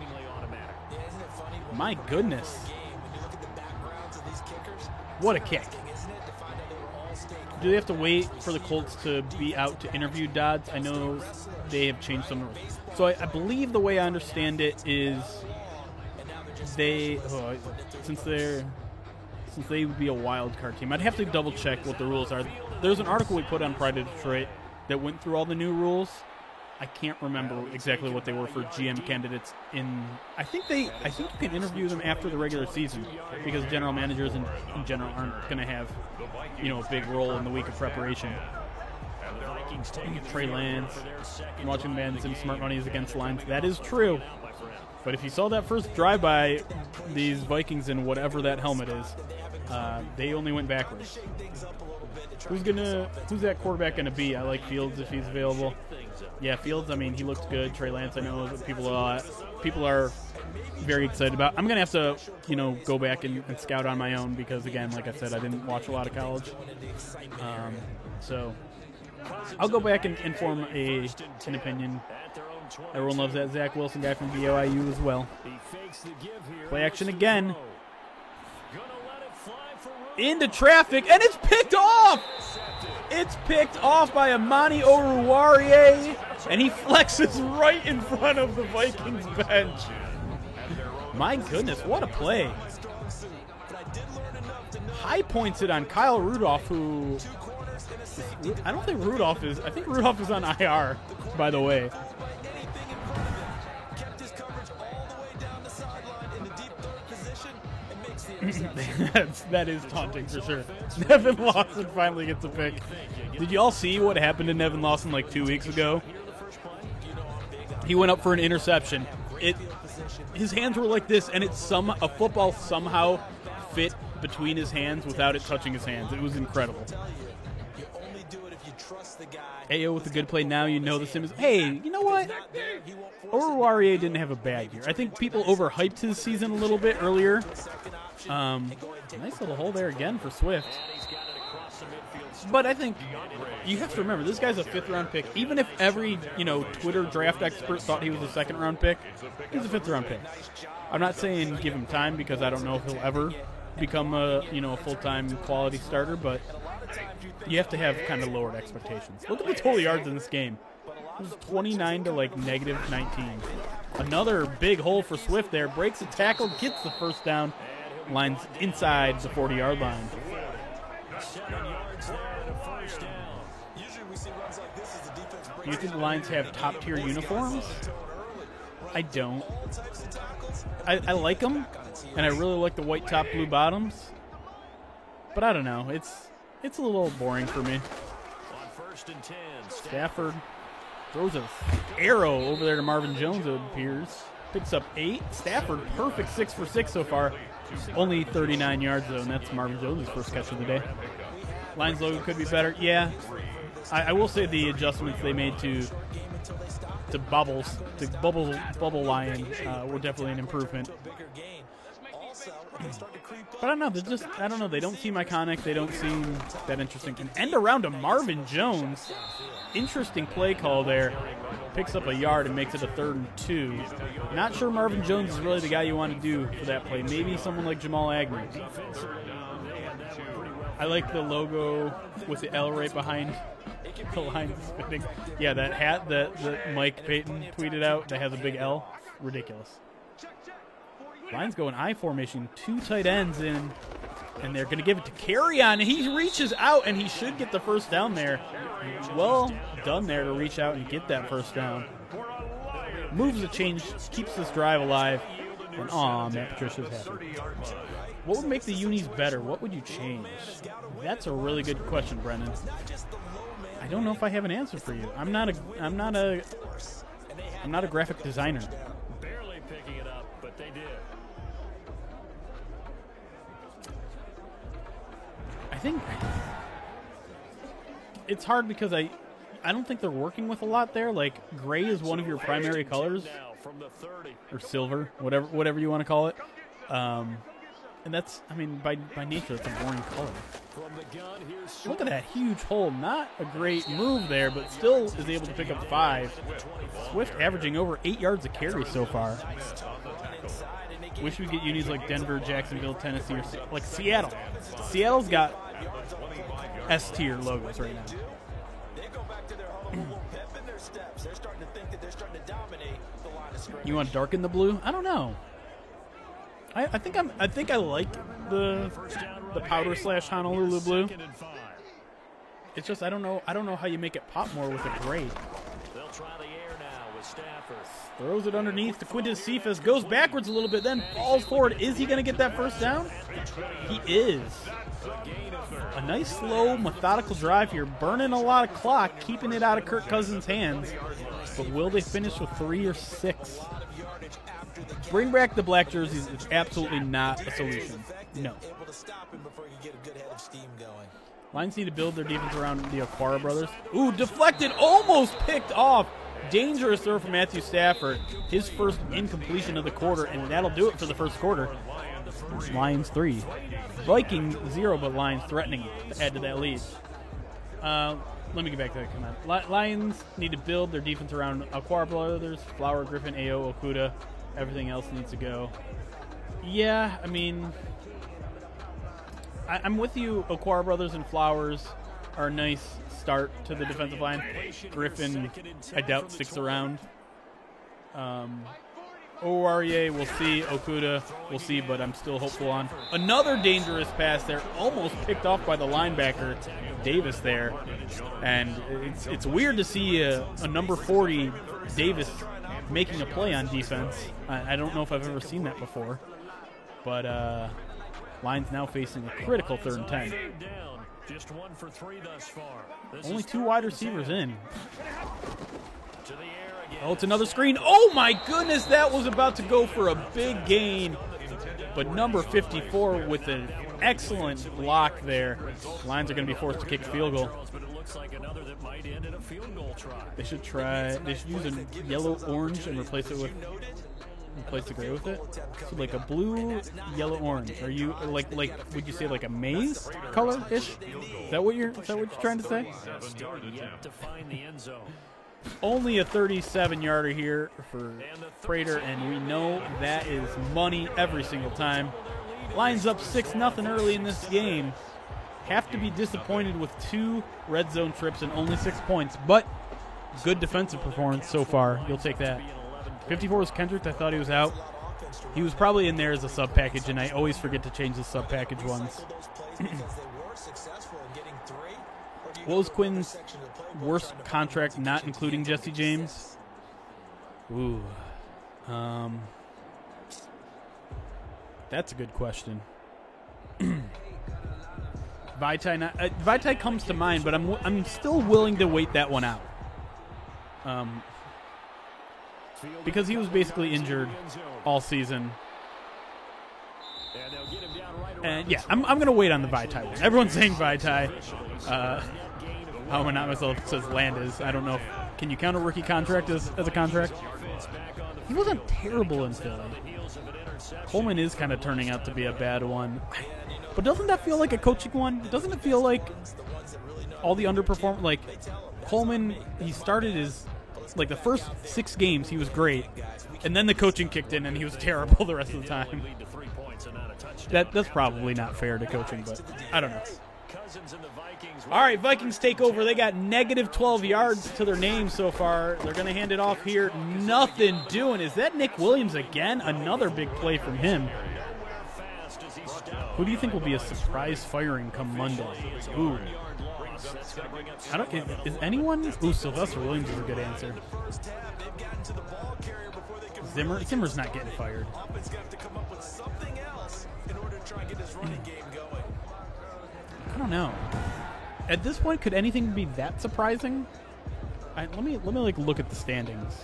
My goodness. What a kick. Do they have to wait for the Colts to be out to interview Dodds? I know they have changed some rules. So I believe the way I understand it is since they would be a wild card team, I'd have to double check what the rules are. There's an article we put on Pride of Detroit that went through all the new rules. I can't remember exactly what they were for GM candidates I think you can interview them after the regular season because general managers in general aren't going to have, a big role in the week of preparation. Trey Lance, watching Madden Sim Smart Money is against Lions. That is true. But if you saw that first drive-by, these Vikings in whatever that helmet is, they only went backwards. Who's that quarterback gonna be? I like Fields if he's available. Yeah, Fields. I mean, he looked good. Trey Lance, I know people are very excited about. I'm gonna have to, go back and scout on my own because, again, like I said, I didn't watch a lot of college. So I'll go back and form an opinion. Everyone loves that Zach Wilson guy from BYU as well. Play action again. Into traffic, and it's picked off! It's picked off by Amani Oruwariye, and he flexes right in front of the Vikings bench. My goodness, what a play. High points it on Kyle Rudolph, who... I think Rudolph is on IR, by the way. That is taunting for sure. Nevin Lawson finally gets a pick. Did you all see what happened to Nevin Lawson like 2 weeks ago? He went up for an interception. His hands were like this, and a football somehow fit between his hands without it touching his hands. It was incredible. Ayo with a good play now. The Simmons. Hey, you know what? Oruwariye didn't have a bad year. I think people overhyped his season a little bit earlier. Nice little hole there again for Swift. But I think you have to remember, this guy's a 5th-round pick. Even if every, Twitter draft expert thought he was a 2nd-round pick, he's a 5th-round pick. I'm not saying give him time because I don't know if he'll ever become a full-time quality starter, but you have to have kind of lowered expectations. Look at the total yards in this game. It was 29 to negative 19. Another big hole for Swift there. Breaks a tackle, gets the first down. Lines inside the 40-yard line. Do you think the Lions have top-tier uniforms? I don't. I like them, and I really like the white top, blue bottoms. But I don't know. It's a little boring for me. Stafford throws an arrow over there to Marvin Jones, it appears. Picks up 8. Stafford, perfect 6 for 6 so far. Only 39 yards, though, and that's Marvin Jones' first catch of the day. Lions logo could be better. Yeah. I will say the adjustments they made to bubbles, the bubble lion, were definitely an improvement. But I don't know. They don't seem iconic. They don't seem that interesting. An end around to Marvin Jones. Interesting play call there. picks up a yard and makes it a 3rd and 2. Not sure Marvin Jones is really the guy you want to do for that play. Maybe someone like Jamal Agnew. I like the logo with the L right behind the line spinning. Yeah, that hat that Mike Payton tweeted out that has a big L. Ridiculous. Lions go in I formation, 2 tight ends in, and they're going to give it to Kerryon. He reaches out, and he should get the first down there. Well done there to reach out and get that first down. Moves the change, keeps this drive alive. And Matt Patricia's happy. What would make the unis better? What would you change? That's a really good question, Brendan. I don't know if I have an answer for you. I'm not a graphic designer. Barely picking it up, but they did. I think it's hard because I don't think they're working with a lot there. Like, gray is one of your primary colors, or silver, whatever you want to call it. And that's, I mean, by nature, it's a boring color. Look at that huge hole. Not a great move there, but still is able to pick up 5. Swift averaging over 8 yards a carry so far. Wish we get unis like Denver, Jacksonville, Tennessee, or like Seattle. Seattle's got S-tier logos right now. You want to darken the blue? I don't know. I think I like the powder / Honolulu blue. It's just I don't know how you make it pop more with a gray. They'll try the air now with Stafford. Throws it underneath to Quintez Cephas. Goes backwards a little bit, then falls forward. Is he going to get that first down? He is. A nice, slow, methodical drive here. Burning a lot of clock, keeping it out of Kirk Cousins' hands. But will they finish with 3 or 6? Bring back the black jerseys is absolutely not a solution. No. Lions need to build their defense around the Aquara brothers. Ooh, deflected, almost picked off. Dangerous throw from Matthew Stafford. His first incompletion of the quarter, and that'll do it for the first quarter. Lions 3. Vikings 0, but Lions threatening to add to that lead. Let me get back to that comment. Lions need to build their defense around Aquara brothers, Flower, Griffin, Ao, Okuda. Everything else needs to go. Yeah, I mean, I'm with you. Aquara brothers and Flowers are a nice start to the defensive line. Griffin, I doubt, sticks around. Oruwariye, we'll see. Okuda, we'll see, but I'm still hopeful on. Another dangerous pass there, almost picked off by the linebacker, Davis there. And it's weird to see a number 40, Davis, making a play on defense. I don't know if I've ever seen that before. But Lions now facing a critical 3rd and 10. Just 1 for 3 thus far. Only 2 wide receivers in. Oh, it's another screen. Oh, my goodness, that was about to go for a big gain. But number 54 with an excellent block there. Lions are going to be forced to kick a field goal. They should use a yellow-orange and replace the gray with it. So like a blue, yellow, orange. Are you like would you say like a maize color-ish? Is that what you're trying to say? Only a 37-yarder here for Prater, and we know that is money every single time. Lions up 6-0 early in this game. Have to be disappointed with 2 red zone trips and only 6 points, but good defensive performance so far. You'll take that. 54 was Kendrick. I thought he was out. He was probably in there as a sub package, and I always forget to change the sub package ones. What was Quinn's worst contract, not including Jesse James? Ooh. That's a good question. Vaitai comes to mind, but I'm still willing to wait that one out. Because he was basically injured all season. And yeah, I'm going to wait on the Vaitai one. Everyone's saying Vaitai. How am I not myself says Landis. I don't know. Can you count a rookie contract as a contract? He wasn't terrible in Philly. Coleman is kind of turning out to be a bad one. But doesn't that feel like a coaching one? Doesn't it feel like all the underperform? Like Coleman, he started his Like the first 6 games, he was great, and then the coaching kicked in, and he was terrible the rest of the time. That's probably not fair to coaching, but I don't know. All right, Vikings take over. They got negative 12 yards to their name so far. They're going to hand it off here. Nothing doing. Is that Nick Williams again? Another big play from him. Who do you think will be a surprise firing come Monday? Ooh. Is anyone? Ooh, Sylvester Williams is a good answer. Zimmer's not getting fired. I don't know. At this point, could anything be that surprising? Let me like look at the standings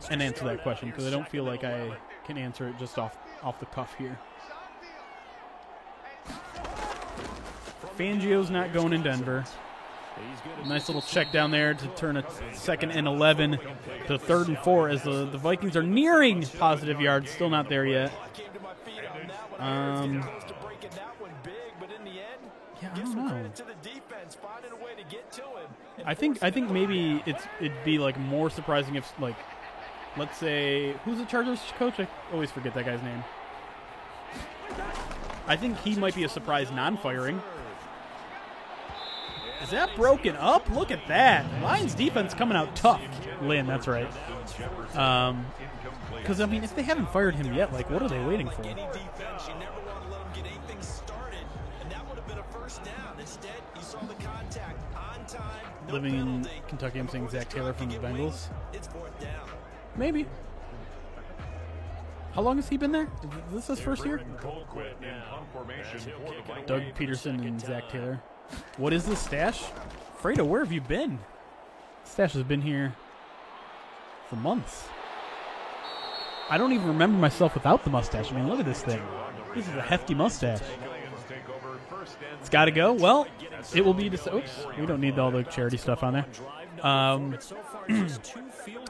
and answer that question, because I don't feel like I can answer it just off the cuff here. Fangio's not going in Denver. Nice little check down there to turn a 2nd and 11 to 3rd and 4 as the Vikings are nearing positive yards. Still not there yet. Yeah, I don't know. I think maybe it'd be like more surprising if, like, let's say, who's the Chargers coach? I always forget that guy's name. I think he might be a surprise non-firing. Is that broken up? Look at that. Lions defense coming out tough. Lynn, that's right. Because, I mean, if they haven't fired him yet, like, what are they waiting for? Living in Kentucky, I'm saying Zach Taylor from the Bengals. Maybe. How long has he been there? Is this his first year? Doug Peterson and Zach Taylor. What is this stash? Fredo, where have you been? Stash has been here for months. I don't even remember myself without the mustache. I mean, look at this thing. This is a hefty mustache. It's got to go. Well, it will be. Oops, we don't need all the charity stuff on there.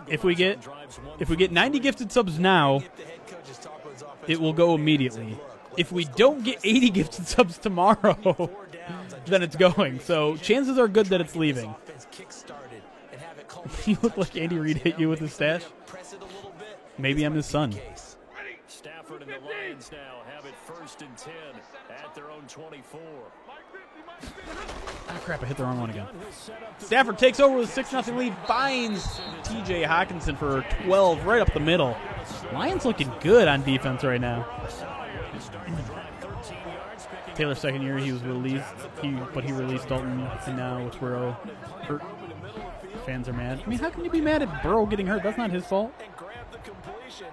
If we get 90 gifted subs now, it will go immediately. If we don't get 80 gifted subs tomorrow, then it's going. So chances are good that it's leaving. You look like Andy Reid hit you with his stash. Maybe I'm his son. Stafford and the Lions now have it 1st and 10 at their own 24. Oh, crap, I hit the wrong one again. Stafford takes over with a 6-0 lead, finds T.J. Hockenson for 12 right up the middle. Lions looking good on defense right now. Taylor's second year, he was released, but he released Dalton, and now with Burrow hurt, fans are mad. I mean, how can you be mad at Burrow getting hurt? That's not his fault.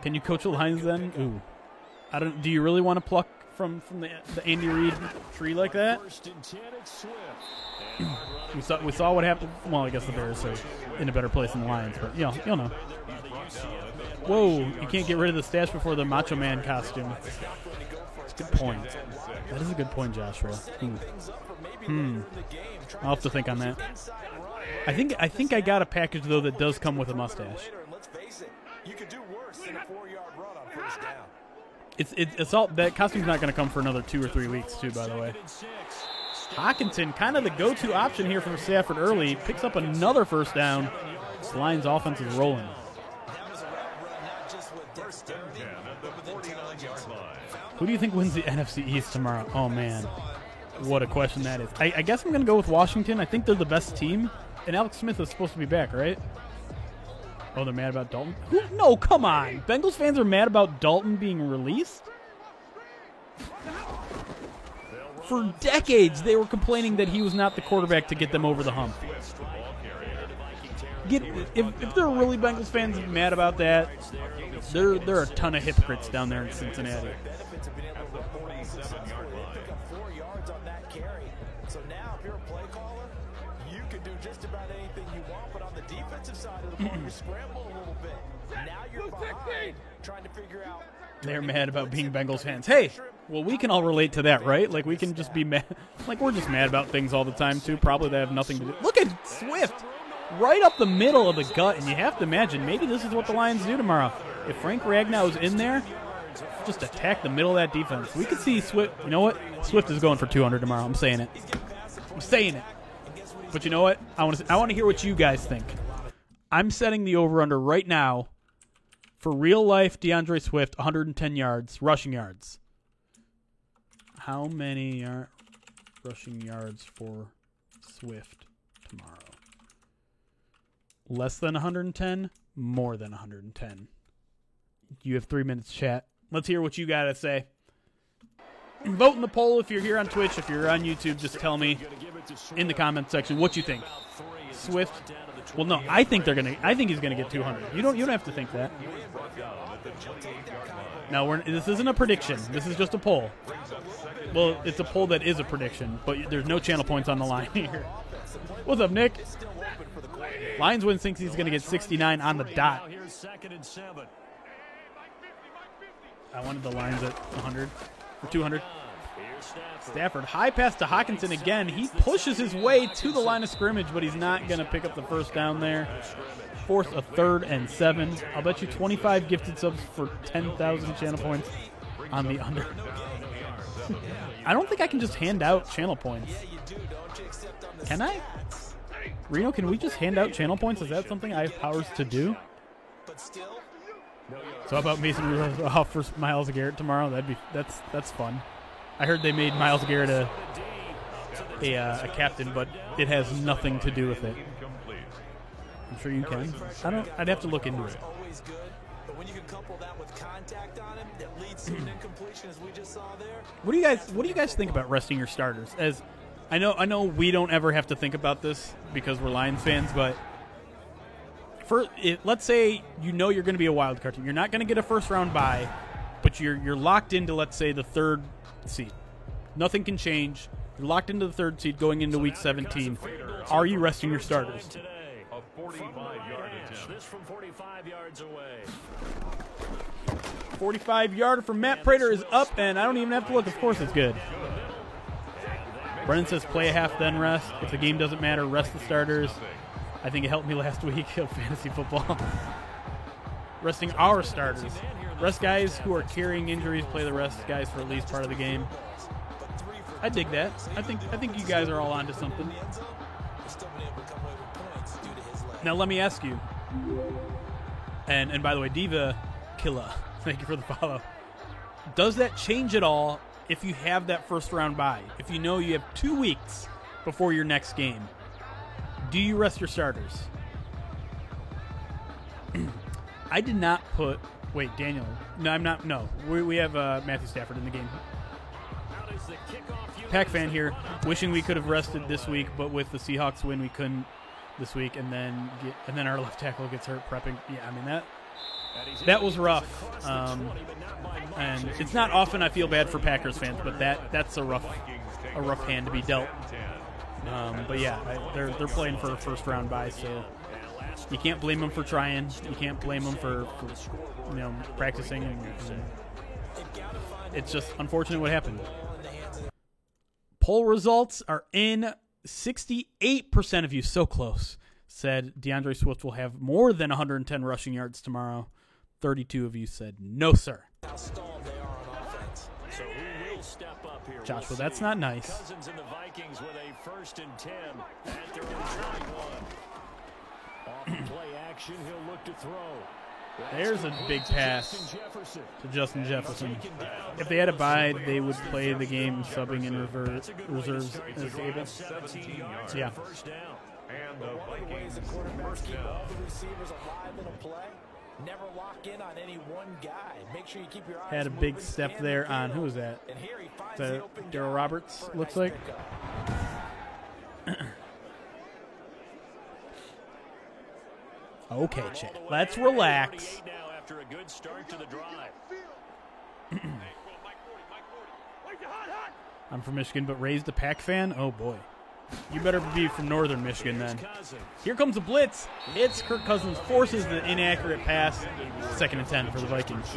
Can you coach the Lions then? Ooh, do you really want to pluck from the Andy Reid tree like that? we saw what happened. Well, I guess the Bears are in a better place than the Lions, but you'll know. Whoa, you can't get rid of the stash before the Macho Man costume. That's a good point. That is a good point, Joshua. I'll have to think on that. I think I got a package though that does come with a mustache. It's all that costume's not going to come for another 2 or 3 weeks too. By the way, Hockenson, kind of the go-to option here from Stafford early, picks up another first down. The Lions' offense is rolling. Who do you think wins the NFC East tomorrow? Oh man, what a question that is. I guess I'm going to go with Washington. I think they're the best team, and Alex Smith is supposed to be back, right? Oh, they're mad about Dalton? No, come on. Bengals fans are mad about Dalton being released? For decades, they were complaining that he was not the quarterback to get them over the hump. If they're really Bengals fans mad about that, there are a ton of hypocrites down there in Cincinnati. So now, if you're a play caller, you can do just about anything you want, but on the defensive side of the ball, you scramble a little bit. Now you're behind, trying to figure out. They're mad about being Bengals fans. Hey, well, we can all relate to that, right? Like, we can just be mad. Like, we're just mad about things all the time, too. Probably they have nothing to do. Look at Swift right up the middle of the gut, and you have to imagine maybe this is what the Lions do tomorrow. If Frank Ragnow is in there, just attack the middle of that defense. We could see Swift. You know what? Swift is going for 200 tomorrow. I'm saying it. I'm saying it. But you know what? I want to hear what you guys think. I'm setting the over-under right now for real-life DeAndre Swift, 110 yards, rushing yards. How many rushing yards for Swift tomorrow? Less than 110, more than 110. You have 3 minutes, chat. Let's hear what you got to say. Vote in the poll if you're here on Twitch. If you're on YouTube, just tell me in the comment section what you think. Swift. Well, no, I think he's gonna get 200. You don't have to think that. No, this isn't a prediction. This is just a poll. Well, it's a poll that is a prediction, but there's no channel points on the line here. What's up, Nick? Lions win thinks he's gonna get 69 on the dot. I wanted the Lions at 100 or 200. Stafford, high pass to Hockenson again. He pushes his way to the line of scrimmage, but he's not going to pick up the first down there. Force a 3rd and 7. I'll bet you 25 gifted subs for 10,000 channel points on the under. I don't think I can just hand out channel points. Can I? Reno, can we just hand out channel points? Is that something I have powers to do? So how about Mason Rudolph off for Myles Garrett tomorrow? That's fun. I heard they made Myles Garrett a captain, but it has nothing to do with it. I'm sure you can. I'd have to look into it. But when you can couple that with contact on him that leads to an incompletion, as we just saw there. What do you guys think about resting your starters? As I know we don't ever have to think about this because we're Lions fans, but let's say you're going to be a wild card team. You're not going to get a first round bye, but you're locked into, let's say, the 3rd seed. Nothing can change. You're locked into the 3rd seed going into week 17. Are you resting your starters? A 45-yard attempt. This from 45 yards away. 45-yarder from Matt Prater is up, and I don't even have to look. Of course it's good. Brennan says play a half, then rest. If the game doesn't matter, rest the starters. I think it helped me last week of fantasy football. Resting our starters. Rest guys who are carrying injuries, play the rest guys for at least part of the game. I dig that. I think you guys are all onto something. Now let me ask you. And by the way, Diva Killa, thank you for the follow. Does that change at all if you have that first round bye? If you know you have 2 weeks before your next game, do you rest your starters? I did not put. Wait, Daniel. No, I'm not. No, we have Matthew Stafford in the game. Pack fan here, wishing we could have rested this week, but with the Seahawks win, we couldn't this week, and then our left tackle gets hurt prepping. Yeah, I mean that was rough. And it's not often I feel bad for Packers fans, but that's a rough hand to be dealt. But yeah, they're playing for a first round bye, so you can't blame them for trying. You can't blame them for practicing. And it's just unfortunate what happened. Poll results are in. 68% of you, so close, said DeAndre Swift will have more than 110 rushing yards tomorrow. 32 of you said no, sir. Joshua, that's not nice. Cousins and the Vikings with a 1st and 10 at their own 31. Off the play action, he'll look to throw. There's a big pass to Justin Jefferson. If they had a bye, they would play the game subbing in reserves as able. Yeah. Had a big step there on, who was that? Darryl Roberts, looks like. Okay, Chad. Let's relax. I'm from Michigan, but raised a Pack fan? Oh, boy. You better be from northern Michigan, then. Here comes a blitz. Hits Kirk Cousins, forces the inaccurate pass. 2nd and 10 for the Vikings. A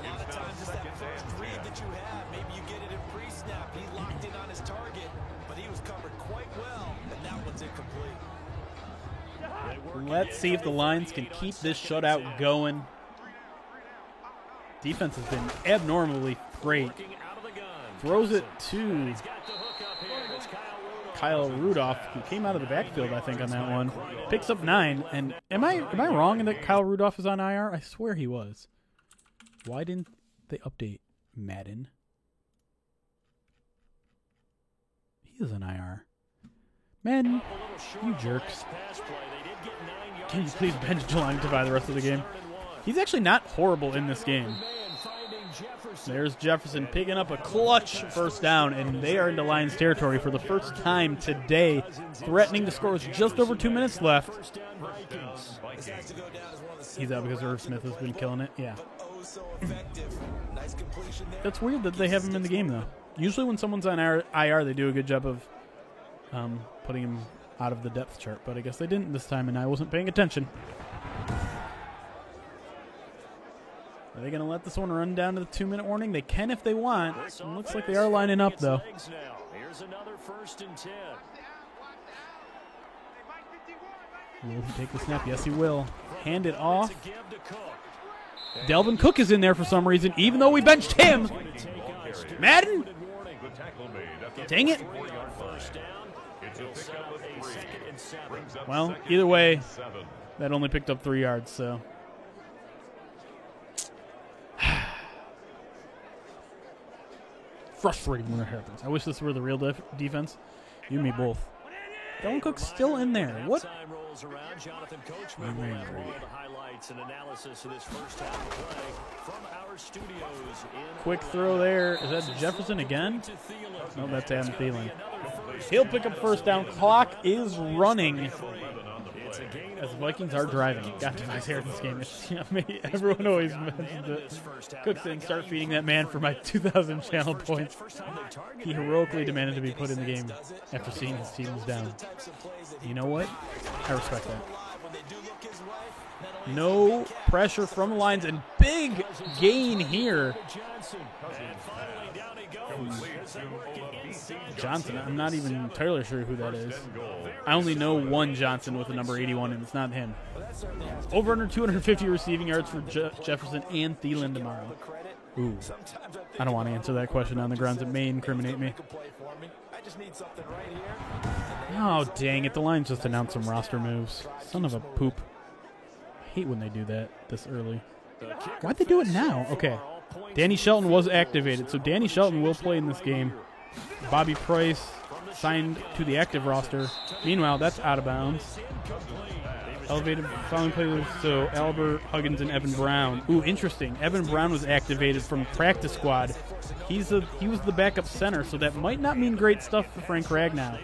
lot of times it's that first read that you have. Maybe you get it in pre-snap. He locked in on his target, but he was covered quite well, and that one's incomplete. Let's see if the Lions can keep this shutout going. Defense has been abnormally great. Throws it to Kyle Rudolph, who came out of the backfield, I think, on that one. Picks up 9. And am I wrong in that Kyle Rudolph is on IR? I swear he was. Why didn't they update Madden? He is on IR. Man, you jerks. Can you please bench Jelani Tavai the rest of the game? He's actually not horrible in this game. There's Jefferson picking up a clutch first down, and they are into Lions territory for the first time today, threatening to score with just over 2 minutes left. He's out because Irv Smith has been killing it. Yeah. That's weird that they have him in the game, though. Usually when someone's on IR, they do a good job of putting him out of the depth chart, but I guess they didn't this time, and I wasn't paying attention. Are they going to let this one run down to the 2-minute warning? They can if they want. It looks like they are lining up, though. Here's another 1st and 10. Will he take the snap? Yes, he will. Hand it off. Delvin Cook is in there for some reason, even though we benched him. Madden? Dang it. Well, either way, that only picked up 3 yards, so. Frustrating when it happens. I wish this were the real defense. You and me both. Delvin Cook's still in there. What? Quick throw there. Is that Jefferson again? No, that's Adam Thielen. He'll pick up first down. Clock is running. As the Vikings are driving. Got to my hair in this game. Everyone always mentions it. Cook didn't start feeding that man for my 2,000 channel points. He heroically demanded to be put in the game after seeing his team was down. You know what? I respect that. No pressure from the Lions, and big gain here. Johnson, I'm not even entirely sure who that is. I only know one Johnson with the number 81, and it's not him. Over under 250 receiving yards for Jefferson and Thielen tomorrow. Ooh, I don't want to answer that question on the grounds it may incriminate me. Oh, dang it. The Lions just announced some roster moves. Son of a poop. I hate when they do that this early. Why'd they do it now? Okay. Danny Shelton was activated, so Danny Shelton will play in this game. Bobby Price signed to the active roster. Meanwhile, that's out of bounds. Elevated following players, so Albert, Huggins, and Evan Brown. Ooh, interesting. Evan Brown was activated from practice squad. He was the backup center, so that might not mean great stuff for Frank Ragnow.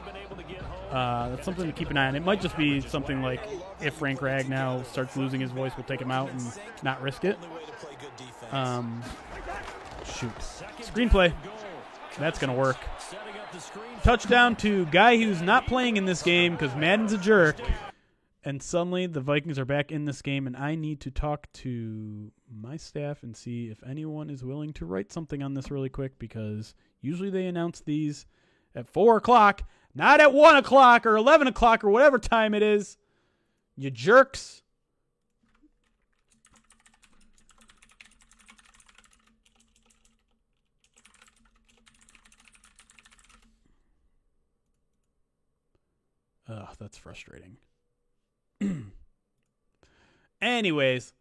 That's something to keep an eye on. It might just be something like if Frank Ragnow starts losing his voice, we'll take him out and not risk it. Shoot. Screenplay. That's going to work. Touchdown to guy who's not playing in this game because Madden's a jerk. And suddenly the Vikings are back in this game, and I need to talk to my staff and see if anyone is willing to write something on this really quick, because usually they announce these at 4 o'clock, not at 1 o'clock or 11 o'clock or whatever time it is. You jerks. Ugh, that's frustrating. Anyways,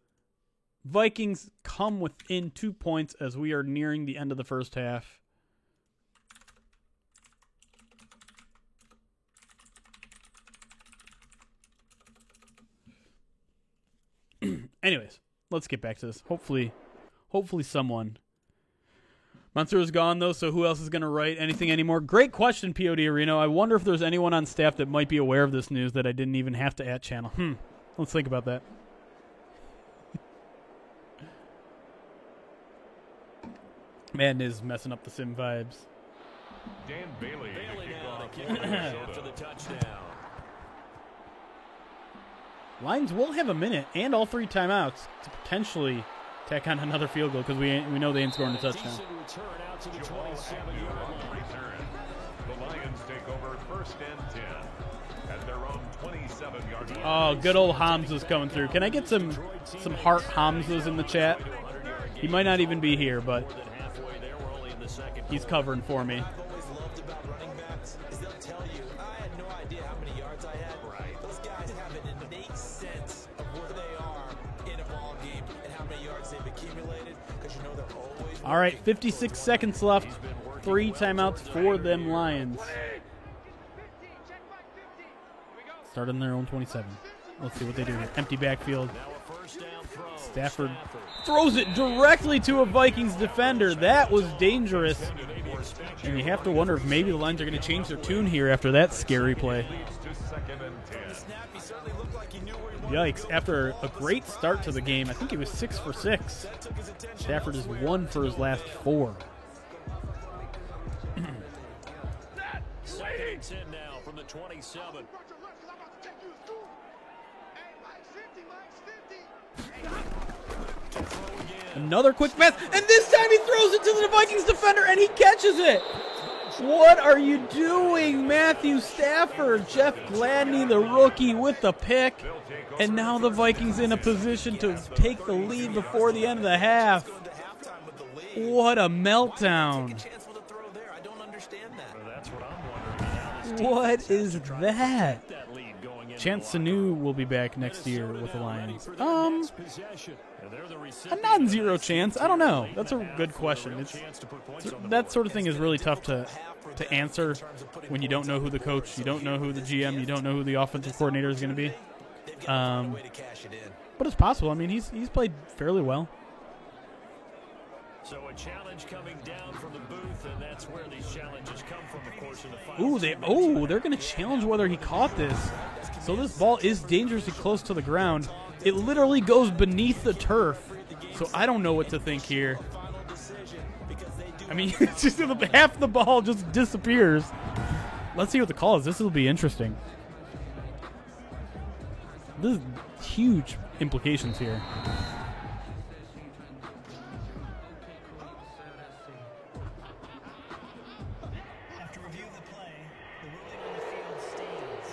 Vikings come within 2 points as we are nearing the end of the first half. Anyways, let's get back to this. Hopefully someone. Munster is gone, though, so who else is going to write anything anymore? Great question, POD Areno. I wonder if there's anyone on staff that might be aware of this news that I didn't even have to @channel. Let's think about that. Madden is messing up the sim vibes. Dan Bailey now the kick after the touchdown. Lions will have a minute and all 3 timeouts to potentially tack on another field goal, because we know they ain't scoring a touchdown. The Lions take over 1st and 10 at their own 27-yard line. Oh, good old Hamza's coming through. Can I get some heart Hamzas in the chat? He might not even be here, but he's covering for me. All right, 56 seconds left. 3 timeouts for them Lions. Start on their own 27. Let's see what they do here. Empty backfield. Stafford throws it directly to a Vikings defender. That was dangerous. And you have to wonder if maybe the Lions are going to change their tune here after that scary play. Yikes. After a great start to the game, I think he was 6 for 6. Stafford is 1 for his last 4. Second and 10 now from the 27. Another quick pass, and this time he throws it to the Vikings defender, and he catches it. What are you doing, Matthew Stafford? Jeff Gladney, the rookie, with the pick. And now the Vikings in a position to take the lead before the end of the half. What a meltdown. What is that? Chance Sanu will be back next year with the Lions. A non-zero chance. I don't know. That's a good question. That sort of thing is really tough to answer when you don't know who the coach, you don't know who the GM, you don't know who the offensive coordinator is going to be. But it's possible. I mean, he's played fairly well. So a challenge coming down from the booth, and that's where these challenges come from, of course, in the final. They're going to challenge whether he caught this. So this ball is dangerously close to the ground. It literally goes beneath the turf. So I don't know what to think here. I mean, it's just half the ball just disappears. Let's see what the call is. This will be interesting. This is huge implications here.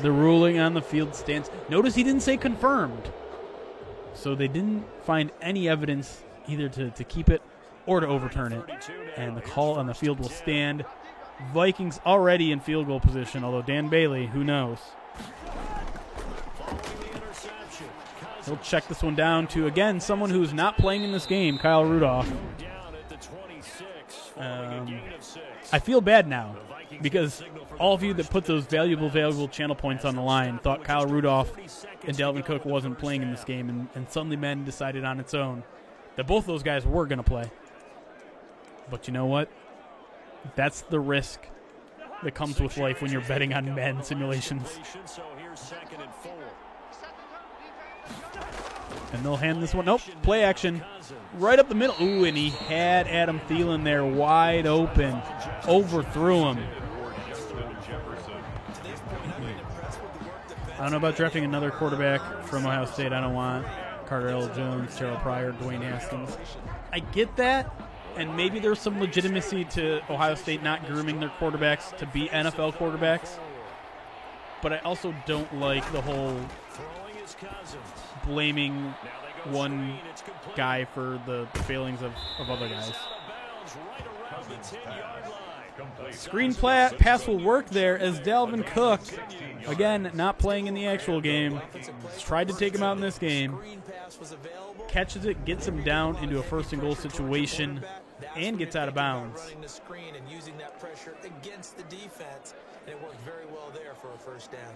The ruling on the field stands. Notice he didn't say confirmed. So they didn't find any evidence either to keep it or to overturn it. And the call on the field will stand. Vikings already in field goal position, although Dan Bailey, who knows? He'll check this one down to, again, someone who's not playing in this game, Kyle Rudolph. I feel bad now because all of you that put those valuable channel points on the line thought Kyle Rudolph and Dalvin Cook wasn't playing in this game, and suddenly men decided on its own that both those guys were going to play. But you know what? That's the risk that comes with life when you're betting on men simulations. And they'll hand this one. Nope, play action. Right up the middle. Ooh, and he had Adam Thielen there wide open. Overthrew him. I don't know about drafting another quarterback from Ohio State. I don't want Carter L. Jones, Terrell Pryor, Dwayne Haskins. I get that, and maybe there's some legitimacy to Ohio State not grooming their quarterbacks to be NFL quarterbacks. But I also don't like the whole blaming one guy for the failings of other guys. Screen pass will work there as Dalvin Cook, again, not playing in the actual game, tried to take him out in this game, catches it, gets him down into a first and goal situation, and gets out of bounds. It worked very well there for a first down.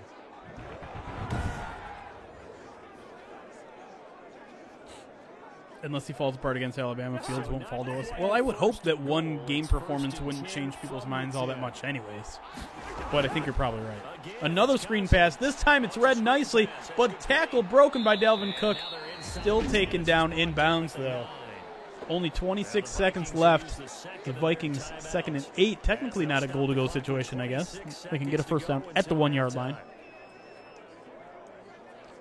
Unless he falls apart against Alabama, Fields won't fall to us. Well, I would hope that one game performance wouldn't change people's minds all that much anyways. But I think you're probably right. Another screen pass. This time it's read nicely, but tackle broken by Dalvin Cook. Still taken down in bounds, though. Only 26 seconds left. The Vikings 2nd and 8. Technically not a goal-to-go situation, I guess. They can get a first down at the 1-yard line.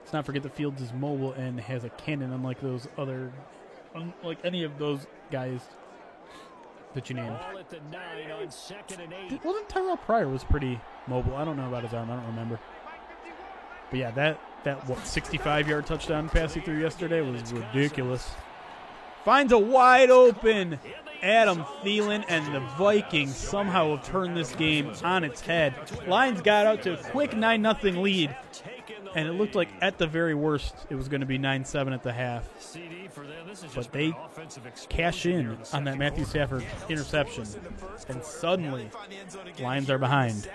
Let's not forget that Fields is mobile and has a cannon, unlike those other, unlike any of those guys that you named. Wasn't Terrell Pryor was pretty mobile? I don't know about his arm. I don't remember. But yeah, that 65-yard touchdown pass he threw yesterday was ridiculous. Finds a wide open Adam Thielen, and the Vikings somehow have turned this game on its head. Lions got out to a quick 9-0 lead, and it looked like at the very worst it was going to be 9-7 at the half. but they cash in on that Matthew Stafford interception, and suddenly Lions are behind.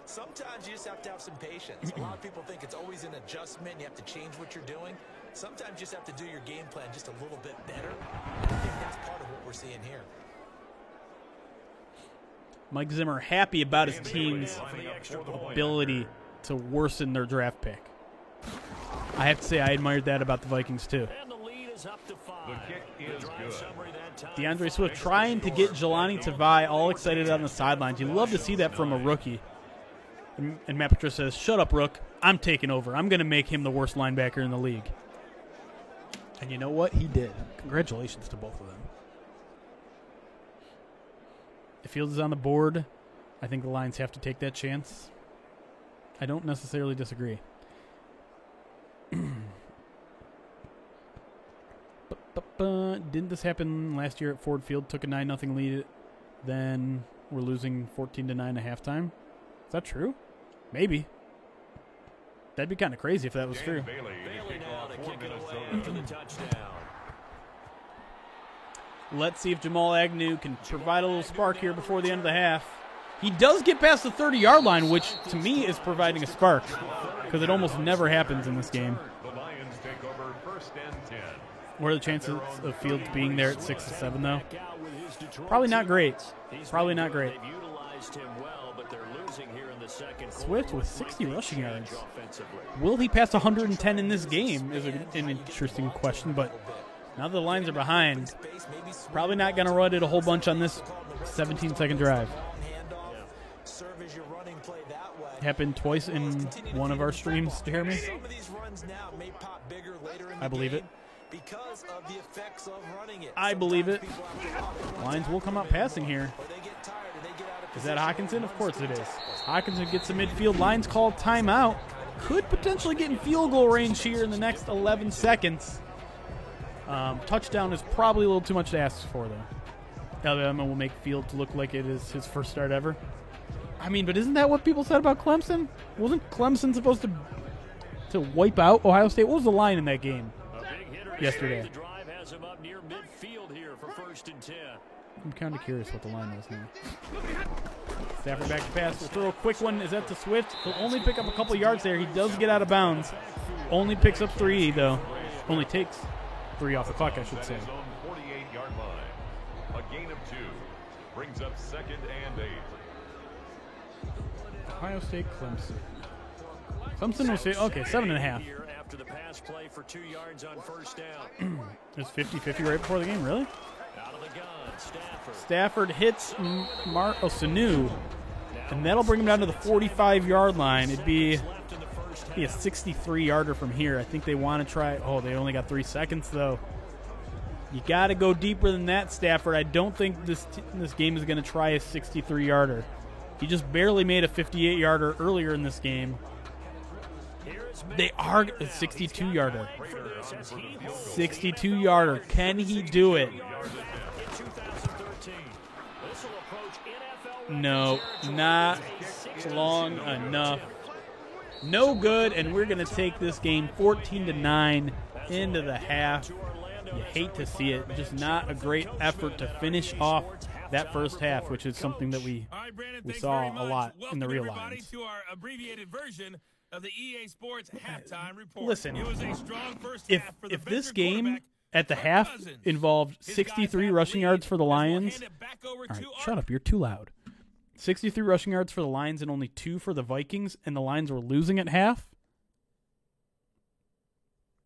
Sometimes you just have to have some patience. A lot of people think it's always an adjustment. You have to change what you're doing. Sometimes you just have to do your game plan just a little bit better. I think that's part of what we're seeing here. Mike Zimmer happy about his team's ability to worsen their draft pick. I have to say I admired that about the Vikings too. DeAndre Swift trying to get Jelani Tavai all excited on the sidelines. You love to see that from a rookie. And Matt Patricia says, "Shut up, Rook. I'm taking over. I'm going to make him the worst linebacker in the league." And you know what? He did. Congratulations to both of them. If Fields is on the board, I think the Lions have to take that chance. I don't necessarily disagree. Didn't this happen last year at Ford Field? Took a 9-0 lead, then we're losing 14-9 at halftime. Is that true? Maybe. That'd be kind of crazy if that was true. Bailey now to kick it away for the touchdown. Let's see if Jamal Agnew can provide a little spark here before the end of the half. He does get past the 30-yard line, which to me is providing a spark, because it almost never happens in this game. What are the chances of Fields being there at 6-7, though? Probably not great. Probably not great. Swift with 60 rushing yards. Will he pass 110 in this game is an interesting question, but now the Lions are behind. Probably not going to run it a whole bunch on this 17-second drive. Happened twice in one of our streams, Jeremy. I believe it. I believe it. Lions will come out passing here. Is that Hockenson? Of course it is. Hockenson gets to midfield. Lions call timeout. Could potentially get in field goal range here in the next 11 seconds. Touchdown is probably a little too much to ask for, though. Alabama will make Fields look like it is his first start ever. I mean, but isn't that what people said about Clemson? Wasn't Clemson supposed to wipe out Ohio State? What was the line in that game yesterday? I'm kind of curious what the line was now. Stafford back to pass. We'll throw a quick one. Is that to Swift? He'll only pick up a couple yards there. He does get out of bounds. Only picks up 3, though. Only takes 3 off the clock, I should say. 48-yard line. A gain of 2 brings up 2nd and 8. Ohio State, Clemson. Clemson will say, okay, 7.5. After the pass play for 2 yards on first down. It's 50-50 right before the game, really? Out of the gun, Stafford hits Sanu, and that'll bring him down to the 45-yard line. It'd be a 63-yarder from here. I think they want to try. Oh, they only got 3 seconds, though. You got to go deeper than that, Stafford. I don't think this game is going to try a 63-yarder. He just barely made a 58-yarder earlier in this game. They are a 62-yarder. 62-yarder. Can he do it? No, not long enough. No good, and we're going to take this game 14-9 into the half. You hate to see it. Just not a great effort to finish off that first half, which is something that we saw a lot in the real lines. To our abbreviated version of the EA Sports halftime report. Listen, it was a strong first if half for the this veteran game quarterback, at the half involved 63 rushing yards for the Lions, all right, shut up, you're too loud. 63 rushing yards for the Lions and only 2 for the Vikings, and the Lions were losing at half,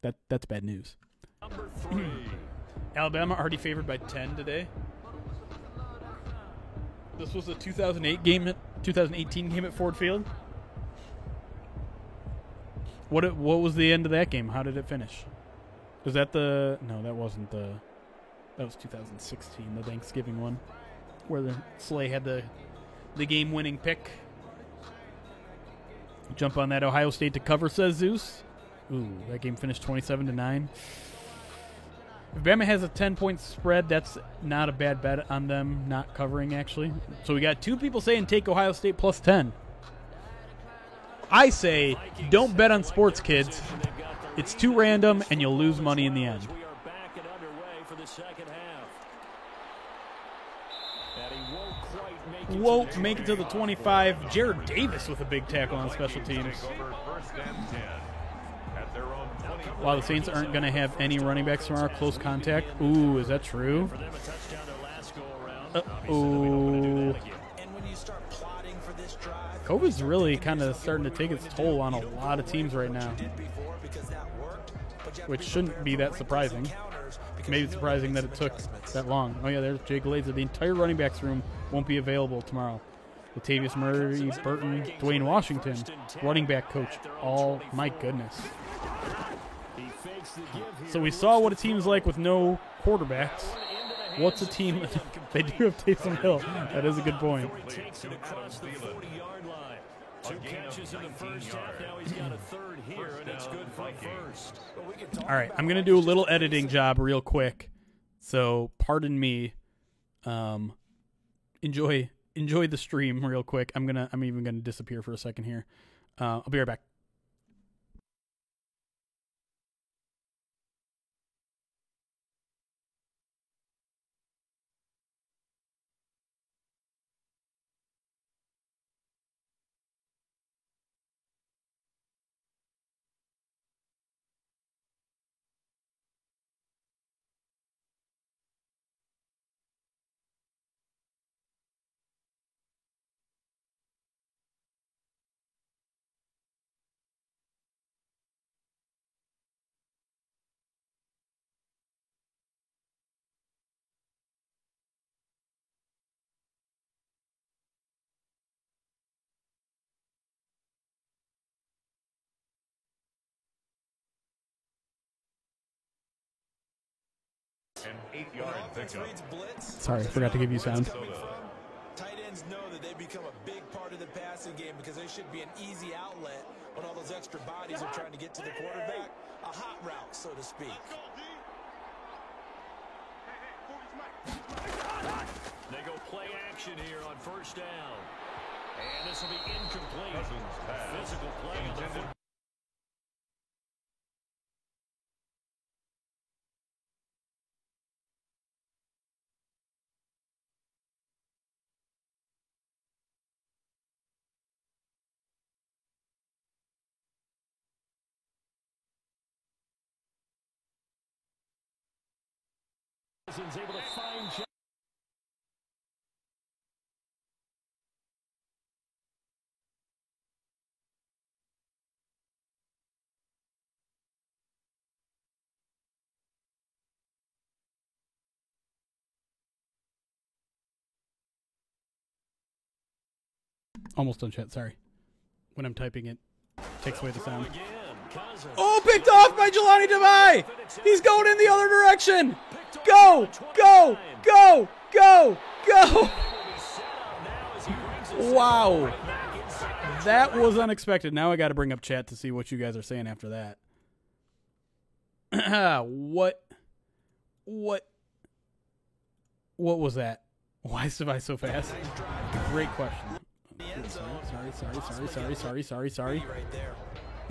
that's bad news. Number 3. Alabama already favored by 10 today. This was a 2018 game at Ford Field. What was the end of that game? How did it finish? Was that no, that wasn't that was 2016, the Thanksgiving one, where the Slay had the game-winning pick. Jump on that Ohio State to cover, says Zeus. Ooh, that game finished 27-9. If Bama has a 10-point spread, that's not a bad bet on them not covering, actually. So we got 2 people saying take Ohio State plus 10. I say don't bet on sports, kids. It's too random, and you'll lose money in the end. won't make it to the 25. Jared Davis with a big tackle on special teams. Over first and 10 at their own 20. While the Saints aren't going to have any running backs tomorrow, close contact. Ooh, is that true? For them, a touchdown their last go around. Ooh. And when you start plotting for this drive, COVID's really kind of starting to take its toll on a lot of teams right now, did before because that worked, but you have which to shouldn't be that surprising. counters because Maybe you it's know surprising that those it took adjustments. that long. Oh, yeah, there's Jay Glazer. The entire running backs room won't be available tomorrow. Latavius Murray, Burton, Dwayne Washington, running back coach. All, my goodness. He fakes the give here. So we saw what a team's like with no quarterbacks. What's a team? They do have Taysom Hill. That is a good point. Takes it across the 40-yard line. 2 catches in the first half. Now he's got a third here, and it's good for a first. All right, I'm going to do a little editing job real quick. So pardon me. Enjoy the stream real quick. I'm even gonna disappear for a second here. I'll be right back. An 8-yard Offense pickup. reads blitz. Sorry, I forgot to give you sound. Tight ends know that they become a big part of the passing game because they should be an easy outlet when all those extra bodies are trying to get to the quarterback. A hot route, so to speak. They go play action here on first down. And this will be incomplete. Cousins pass. Physical play on the Intended. foot. Cousins able to find Jack. Almost done, chat. Sorry. When I'm typing it, takes away the sound. Again, Cousins. Oh, picked off by Jelani Devine. He's going in the other direction. Go, go, go, go, go. Wow. That was unexpected. Now I got to bring up chat to see what you guys are saying after that. What was that? Why is Devine so fast? Great question. Sorry. Right there.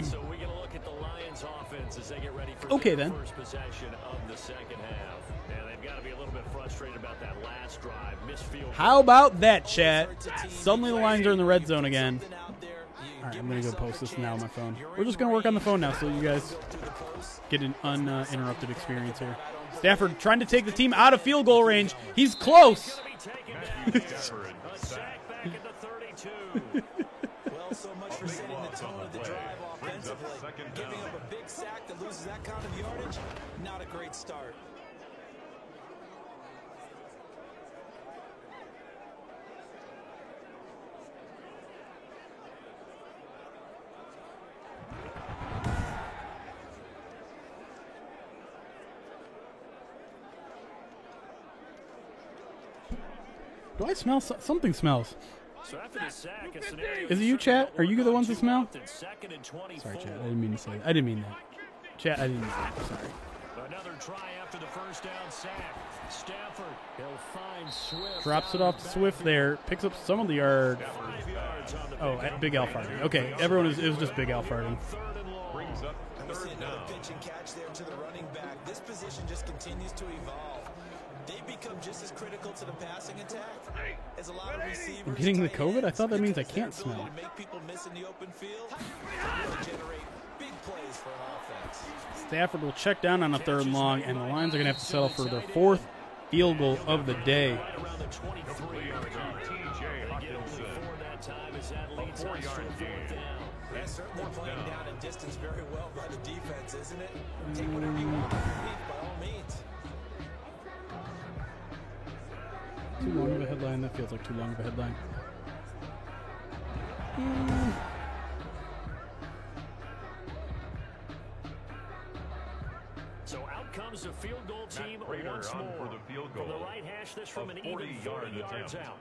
So we're going to look at the Lions offense as they get ready for Okay, their then. first possession of the second half. And they've got to be a little bit frustrated about that last drive. Missed field. How about that, chat? Suddenly the Lions are in the red zone again. All right, I'm going to go post this now on my phone. We're just going to work on the phone now so you guys get an uninterrupted experience here. Stafford trying to take the team out of field goal range. He's close. Stafford A sacked. sack back at the 32. Well, so much for setting the tone of the drive offensively. second Giving down. up a big sack that loses that kind of yardage, not a great start. Do I smell something? Smells. So after the sack, a scenario Is it you, chat? Are you the ones that smell? Second and 24. Sorry, chat. I didn't mean to say that. I didn't mean that. Chat, I didn't mean that. Sorry. Another try after the first down sack. Stafford, he'll find Swift. Drops it off to Swift there. Picks up some of the yard. 5 yards on the Oh, at Big Al Fardy. Okay, it was just Big Al Fardy. third and long. Brings up We see third another down. pitch and catch there to the running back. This position just continues to evolve. they become just as critical to the passing attack as a lot of receivers. I'm getting the COVID? I thought that means I can't smell. To make people miss in the open field, really generate big plays for an offense. Stafford will check down on a 3rd and long, and the Lions are going to have to settle for their 4th field goal of the day. Around the 23-yard line. They get only 4 that time as that leads us to a 4th down. That's certainly playing down in distance very well by the defense, isn't it? Take whatever you want from the lead, by all means. Too long of a headline? That feels like too long of a headline. So out comes the field goal team Prater once on more. for the field From the goal. right hash, this from an even 40-yard 40 yards attempt. out.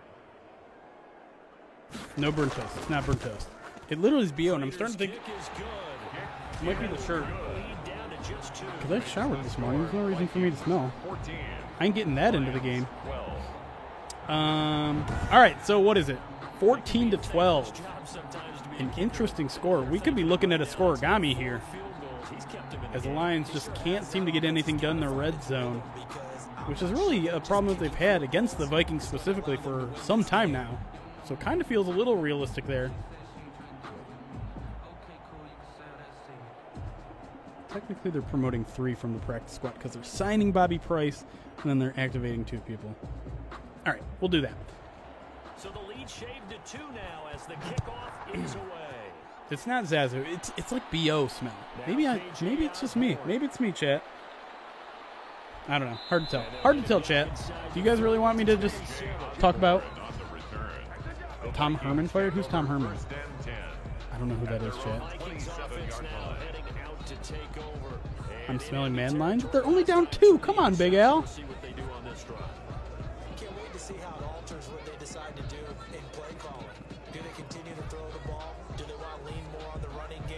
No burnt toast. It's not burnt toast. It literally is BO, and I'm starting to think Kick is good. it might be the shirt. Lead down to just 2. Because I showered this morning. There's no reason for me to smell. 14. I ain't getting that into the game. 12. All right, so what is it? 14 to 12. Job sometimes to be An interesting score. We could be looking at a scoregami here, field goals. He's kept him in as the Lions just can't seem to get anything done in the red zone, which is really a problem that they've had against the Vikings specifically for some time now. So it kind of feels a little realistic there. Technically, they're promoting 3 from the practice squad because they're signing Bobby Price, and then they're activating 2 people. All right, we'll do that. So the lead shaved to 2 now as the kickoff is away. It's not Zazu. It's like BO smell. Maybe it's just me. Maybe it's me, chat. I don't know. Hard to tell. Hard to tell, chat. Do you guys really want me to just talk about On the return. Tom Herman fired? Who's Tom Herman? 1st and 10. I don't know who that is, chat. Vikings offense now heading out to take over. I'm smelling man lines. They're only down 2. Come on, Big Al. See what they do on this drive. Can't wait to see how it alters what they decide to do in play calling. Do they continue to throw the ball? Do they want to lean more on the running game?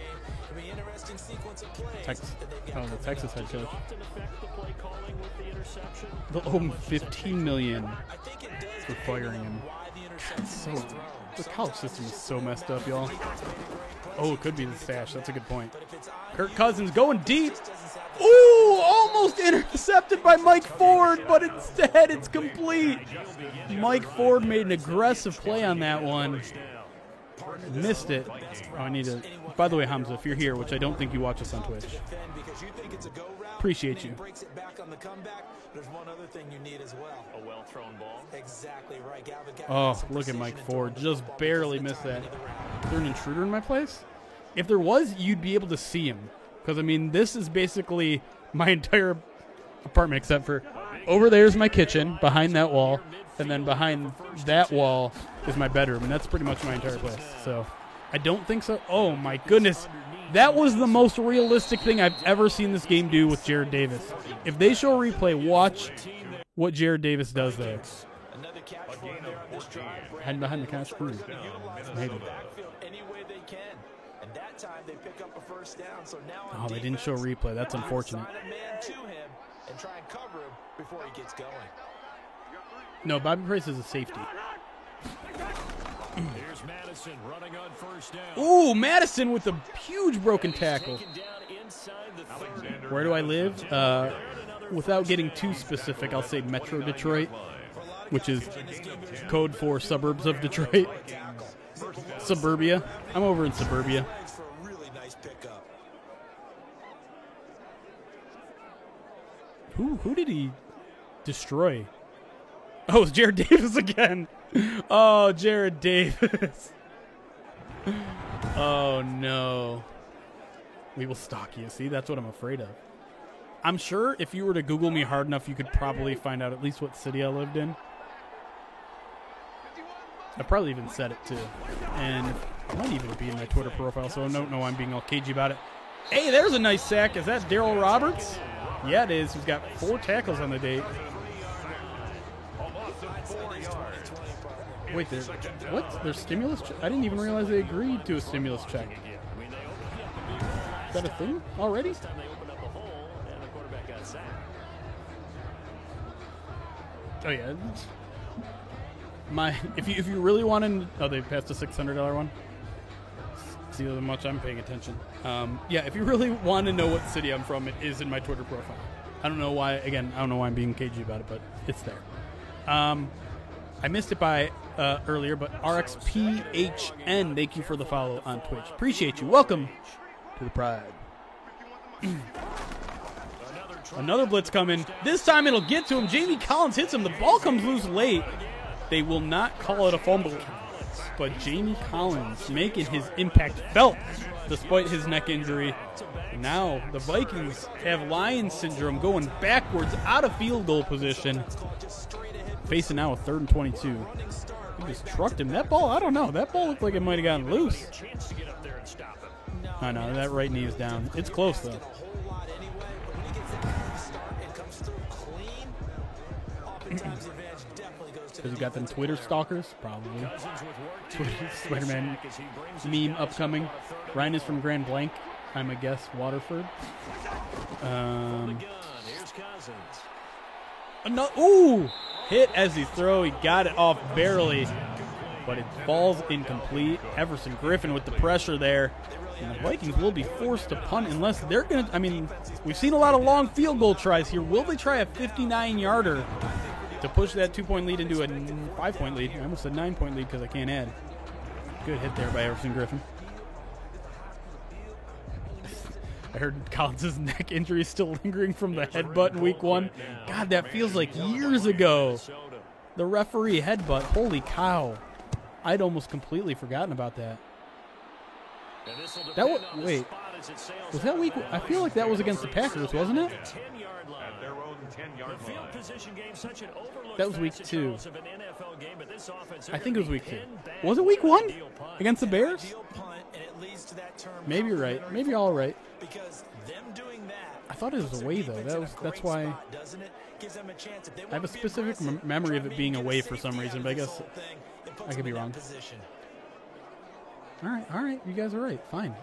It'll be an interesting sequence of plays. Texas. that they've got Oh, the coming Texas up. head coach. Often affect the play calling with the interception. They'll owe him $15 million. I think it does For depend firing on him. why the interception So, was thrown. the college system is so messed up, y'all. Oh, it could be the stash. That's a good point. Kirk Cousins going deep. Ooh, almost intercepted by Mike Ford, but instead it's complete. Mike Ford made an aggressive play on that one. Missed it. Oh, I need to. By the way, Hamza, if you're here, which I don't think you watch us on Twitch, Because you think it's a go route, appreciate and then you. breaks it back on the comeback. There's one other thing you need as well. A well-thrown ball. Exactly right, Galvin. Oh, look at Mike Ford. Just barely missed that. Is there an intruder in my place? If there was, you'd be able to see him. Because, I mean, this is basically my entire apartment except for over there's my kitchen, behind that wall, and then behind that wall is my bedroom, and that's pretty much my entire place. So I don't think so. Oh, my goodness. That was the most realistic thing I've ever seen this game do with Jared Davis. If they show a replay, watch what Jared Davis does there. Another catch for him there on this drive. Hiding behind the couch. Ooh, Utilize maybe. the backfield any way they can. And that time they pick up a first down. So now on Oh, they didn't show a defense, replay. That's they're gonna unfortunate. assign a man to him and try and cover him before he gets going. No, Bobby Price is a safety. Here's Madison running on first down. Ooh, Madison with a huge broken tackle. Taken down inside the 30. Alexander Where do I live? Without getting too specific, I'll say Metro Detroit, which is code for suburbs of Detroit. Suburbia. I'm over in Suburbia. Thanks for a really nice pickup. Who did he destroy? Oh, it's Jared Davis again. Oh, Jared Davis. Oh, no. We will stalk you. See, that's what I'm afraid of. I'm sure if you were to Google me hard enough, you could probably find out at least what city I lived in. I probably even said it, too. And it might even be in my Twitter profile, so I don't know why I'm being all cagey about it. Hey, there's a nice sack. Is that Daryl Roberts? Yeah, it is. He's got 4 tackles on the day. Wait, what? There's stimulus check? I didn't even realize they agreed to a stimulus check. Is that a thing already? Time they opened up the hole, and the quarterback got sacked. Oh yeah. If you really want to, they passed a $600 one. See how much I'm paying attention. Yeah, if you really want to know what city I'm from, it is in my Twitter profile. I don't know why. Again, I don't know why I'm being cagey about it, but it's there. I missed it by earlier, but RXPHN, thank you for the follow on Twitch. Appreciate you. Welcome to the Pride. Another blitz coming. This time it'll get to him. Jamie Collins hits him. The ball comes loose late. They will not call it a fumble, but Jamie Collins making his impact felt despite his neck injury. Now the Vikings have Lions syndrome, going backwards out of field goal position. Facing now a 3rd and 22. He just trucked him. That ball, I don't know. That ball looked like it might have gotten loose. I know, that right knee is down. It's close, though. Because you got them Twitter stalkers? Probably. Spider-Man meme upcoming. Ryan is from Grand Blanc. I'm a guess, Waterford. Ooh! Hit as he throw. He got it off barely, but it falls incomplete. Everson Griffin with the pressure there. And the Vikings will be forced to punt unless they're going to, I mean, we've seen a lot of long field goal tries here. Will they try a 59-yarder to push that 2-point lead into a 5-point lead? I almost said 9-point lead because I can't add. Good hit there by Everson Griffin. I heard Collins' neck injury is still lingering from the headbutt in week 1. God, that feels like years ago. The referee headbutt. Holy cow. I'd almost completely forgotten about that. Wait. Was that week? I feel like that was against the Packers, wasn't it? That was week 2. I think it was week 2. Was it week 1? Against the Bears? Maybe you're right. Maybe all right. I thought it was away, though. That's why. I have a specific memory of it being away for some reason, but I guess I could be wrong. All right. You guys are right. Fine.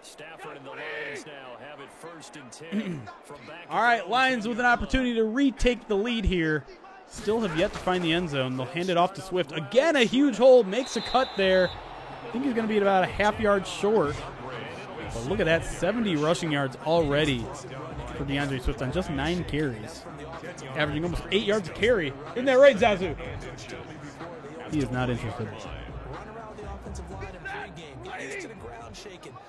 Stafford and the Lions now have it 1st and 10. All right, Lions with an opportunity to retake the lead here. Still have yet to find the end zone. They'll hand it off to Swift. Again, a huge hole. Makes a cut there. I think he's going to be at about a half-yard short. But look at that, 70 rushing yards already for DeAndre Swift on just 9 carries. Averaging almost 8 yards a carry. Isn't that right, Zazu? He is not interested.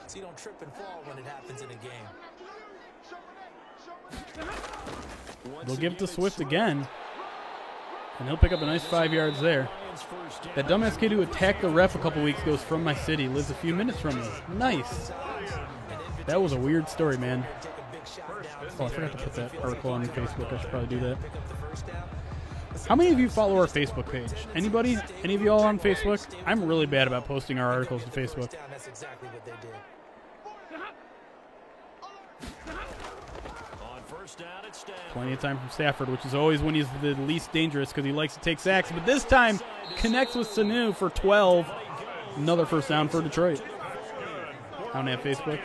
So you don't trip and fall when it happens in a game. They'll give it to Swift again, and he'll pick up a nice 5 yards there. That dumbass kid who attacked the ref a couple weeks ago is from my city, lives a few minutes from me. Nice. That was a weird story, man. Oh, I forgot to put that article on Facebook. I should probably do that. How many of you follow our Facebook page? Anybody? Any of you all on Facebook? I'm really bad about posting our articles to Facebook. That's exactly what they did. Plenty of time from Stafford, which is always when he's the least dangerous because he likes to take sacks. But this time, connects with Sanu for 12. Another first down for Detroit. I don't have Facebook.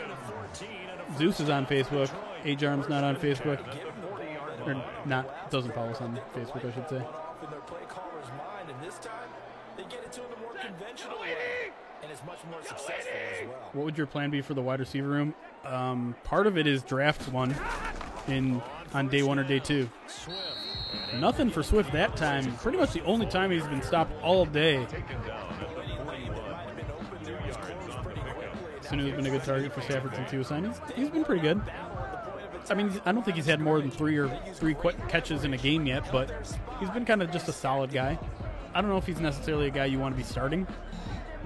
Zeus is on Facebook. Ajarm's not on Facebook. Or not, doesn't follow us on Facebook, I should say. In their play caller's mind, and this time, they get it to him a more conventional way. And it's much more successful as well. What would your plan be for the wide receiver room? Part of it is draft one on day 1 or day 2. Nothing for Swift that time. Pretty much the only time he's been stopped all day. Sanu's been a good target for Stafford since he was signed. He's been pretty good. I mean, I don't think he's had more than three catches in a game yet, but he's been kind of just a solid guy. I don't know if he's necessarily a guy you want to be starting,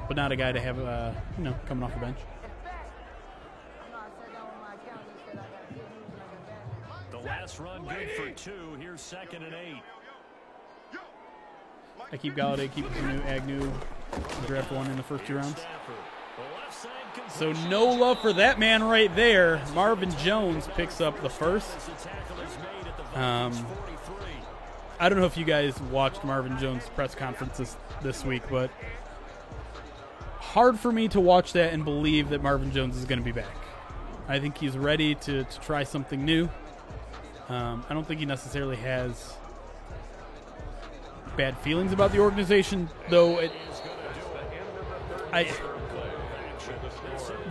but not a guy to have, coming off the bench. The last run good for 2. Here's 2nd and 8. I keep Galladay, keep Sanu, Agnew, draft 1 in the first 2 rounds. So no love for that man right there. Marvin Jones picks up the first. I don't know if you guys watched Marvin Jones' press conference this week, but hard for me to watch that and believe that Marvin Jones is going to be back. I think he's ready to try something new. I don't think he necessarily has bad feelings about the organization, though.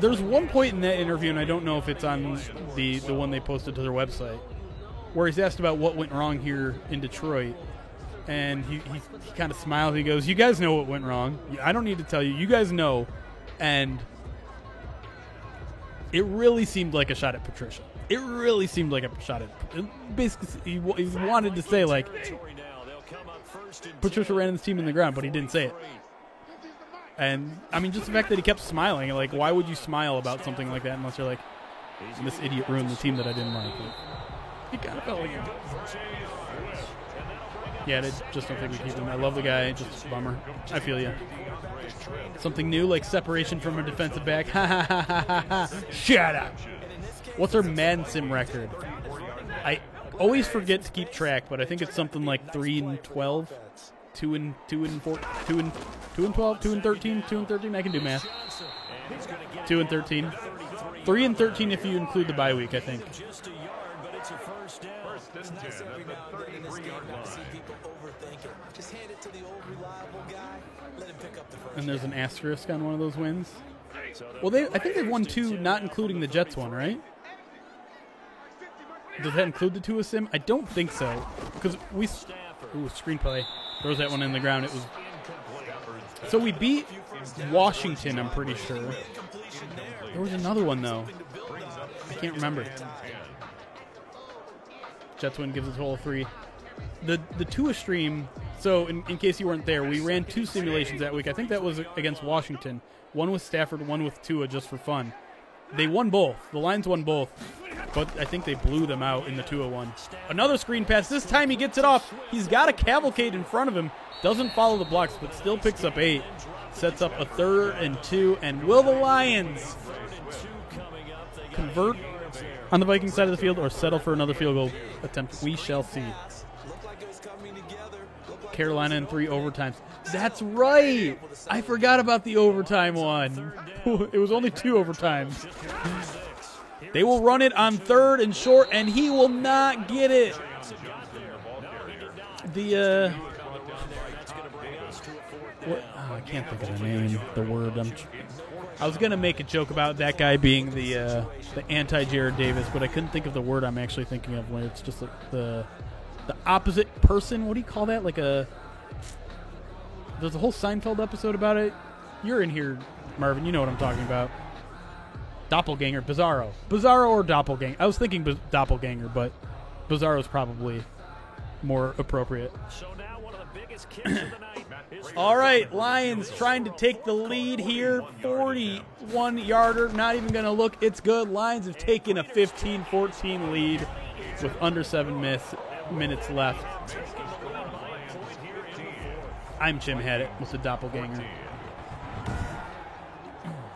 There's one point in that interview, and I don't know if it's on the one they posted to their website, where he's asked about what went wrong here in Detroit. And he kind of smiles. He goes, "You guys know what went wrong. I don't need to tell you. You guys know." And it really seemed like a shot at Patricia. It really seemed like a shot at. Basically, he wanted to say, like, Patricia ran his team in the ground, but he didn't say it. And, I mean, just the fact that he kept smiling. Like, why would you smile about something like that unless you're like, this idiot ruined the team that I didn't like? He kind of felt like it. Yeah, I just don't think we keep him. I love the guy. Just a bummer. I feel you. Something new, like separation from a defensive back. Ha ha ha ha ha. Shut up. What's our Madden Sim record? I always forget to keep track, but I think it's something like 3-12, 2-4, 2-12, 2-13, 2-13. I can do math. 2-13, 3-13 if you include the bye week, I think. It's nice every now and then in this game to see people overthink it. Just hand it to the old reliable guy, let him pick up the first. And there's an asterisk on one of those wins. Well, I think they've won 2, not including the Jets one, right? Does that include the Tua sim? I don't think so, because we. Ooh, screenplay. Throws that one in the ground. It was. So we beat Washington, I'm pretty sure. There was another one though. I can't remember. Jets win, gives us a total of 3. The Tua stream, so in case you weren't there, we ran 2 simulations that week. I think that was against Washington. One with Stafford, one with Tua, just for fun. They won both. The Lions won both, but I think they blew them out in the Tua one. Another screen pass. This time he gets it off. He's got a cavalcade in front of him. Doesn't follow the blocks, but still picks up 8. Sets up a 3rd and 2. And will the Lions convert on the Viking side of the field or settle for another field goal attempt? We shall see. Carolina in 3 overtimes. That's right. I forgot about the overtime one. It was only 2 overtimes. They will run it on 3rd and short, and he will not get it. I can't think of the name, the word. I was going to make a joke about that guy being the anti-Jared Davis, but I couldn't think of the word I'm actually thinking of when it's just the opposite person. What do you call that? Like there's a whole Seinfeld episode about it. You're in here, Marvin. You know what I'm talking about. Doppelganger, Bizarro. Bizarro or Doppelganger. I was thinking Doppelganger, but Bizarro is probably more appropriate. So now one of the biggest kicks of the night. All right, Lions trying to take the lead here. 41-yarder. Not even going to look. It's good. Lions have taken a 15-14 lead with under 7 minutes left. I'm Jim Haddett with the Doppelganger.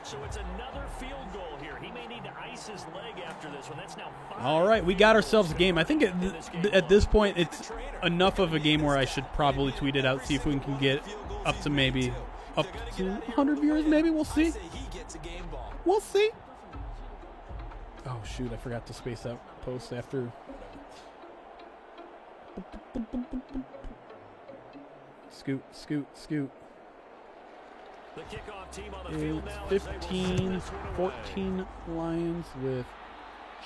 So it's another field goal here. He may need to ice his leg after this one. That's now 5. All right, we got ourselves a game. I think at this point it's enough of a game where I should probably tweet it out, see if we can get up to 100 viewers maybe. We'll see. We'll see. Oh, shoot, I forgot to space out post after. Scoot. The kickoff team on the field now. 15-14 Lions with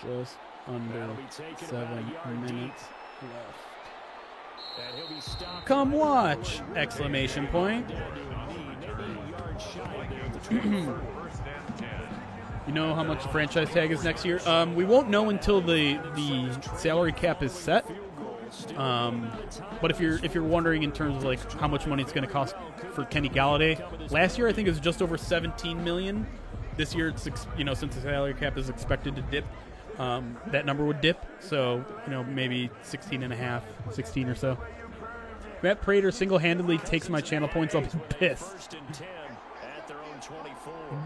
just under 7 minutes left. Come watch! Exclamation point. You know how much the franchise tag is next year? We won't know until the salary cap is set. But if you're wondering in terms of like how much money it's going to cost for Kenny Galladay, last year I think it was just over $17 million. This year it's since the salary cap is expected to dip, that number would dip. So maybe 16 or so. Matt Prater single-handedly takes my channel points. I'll be pissed.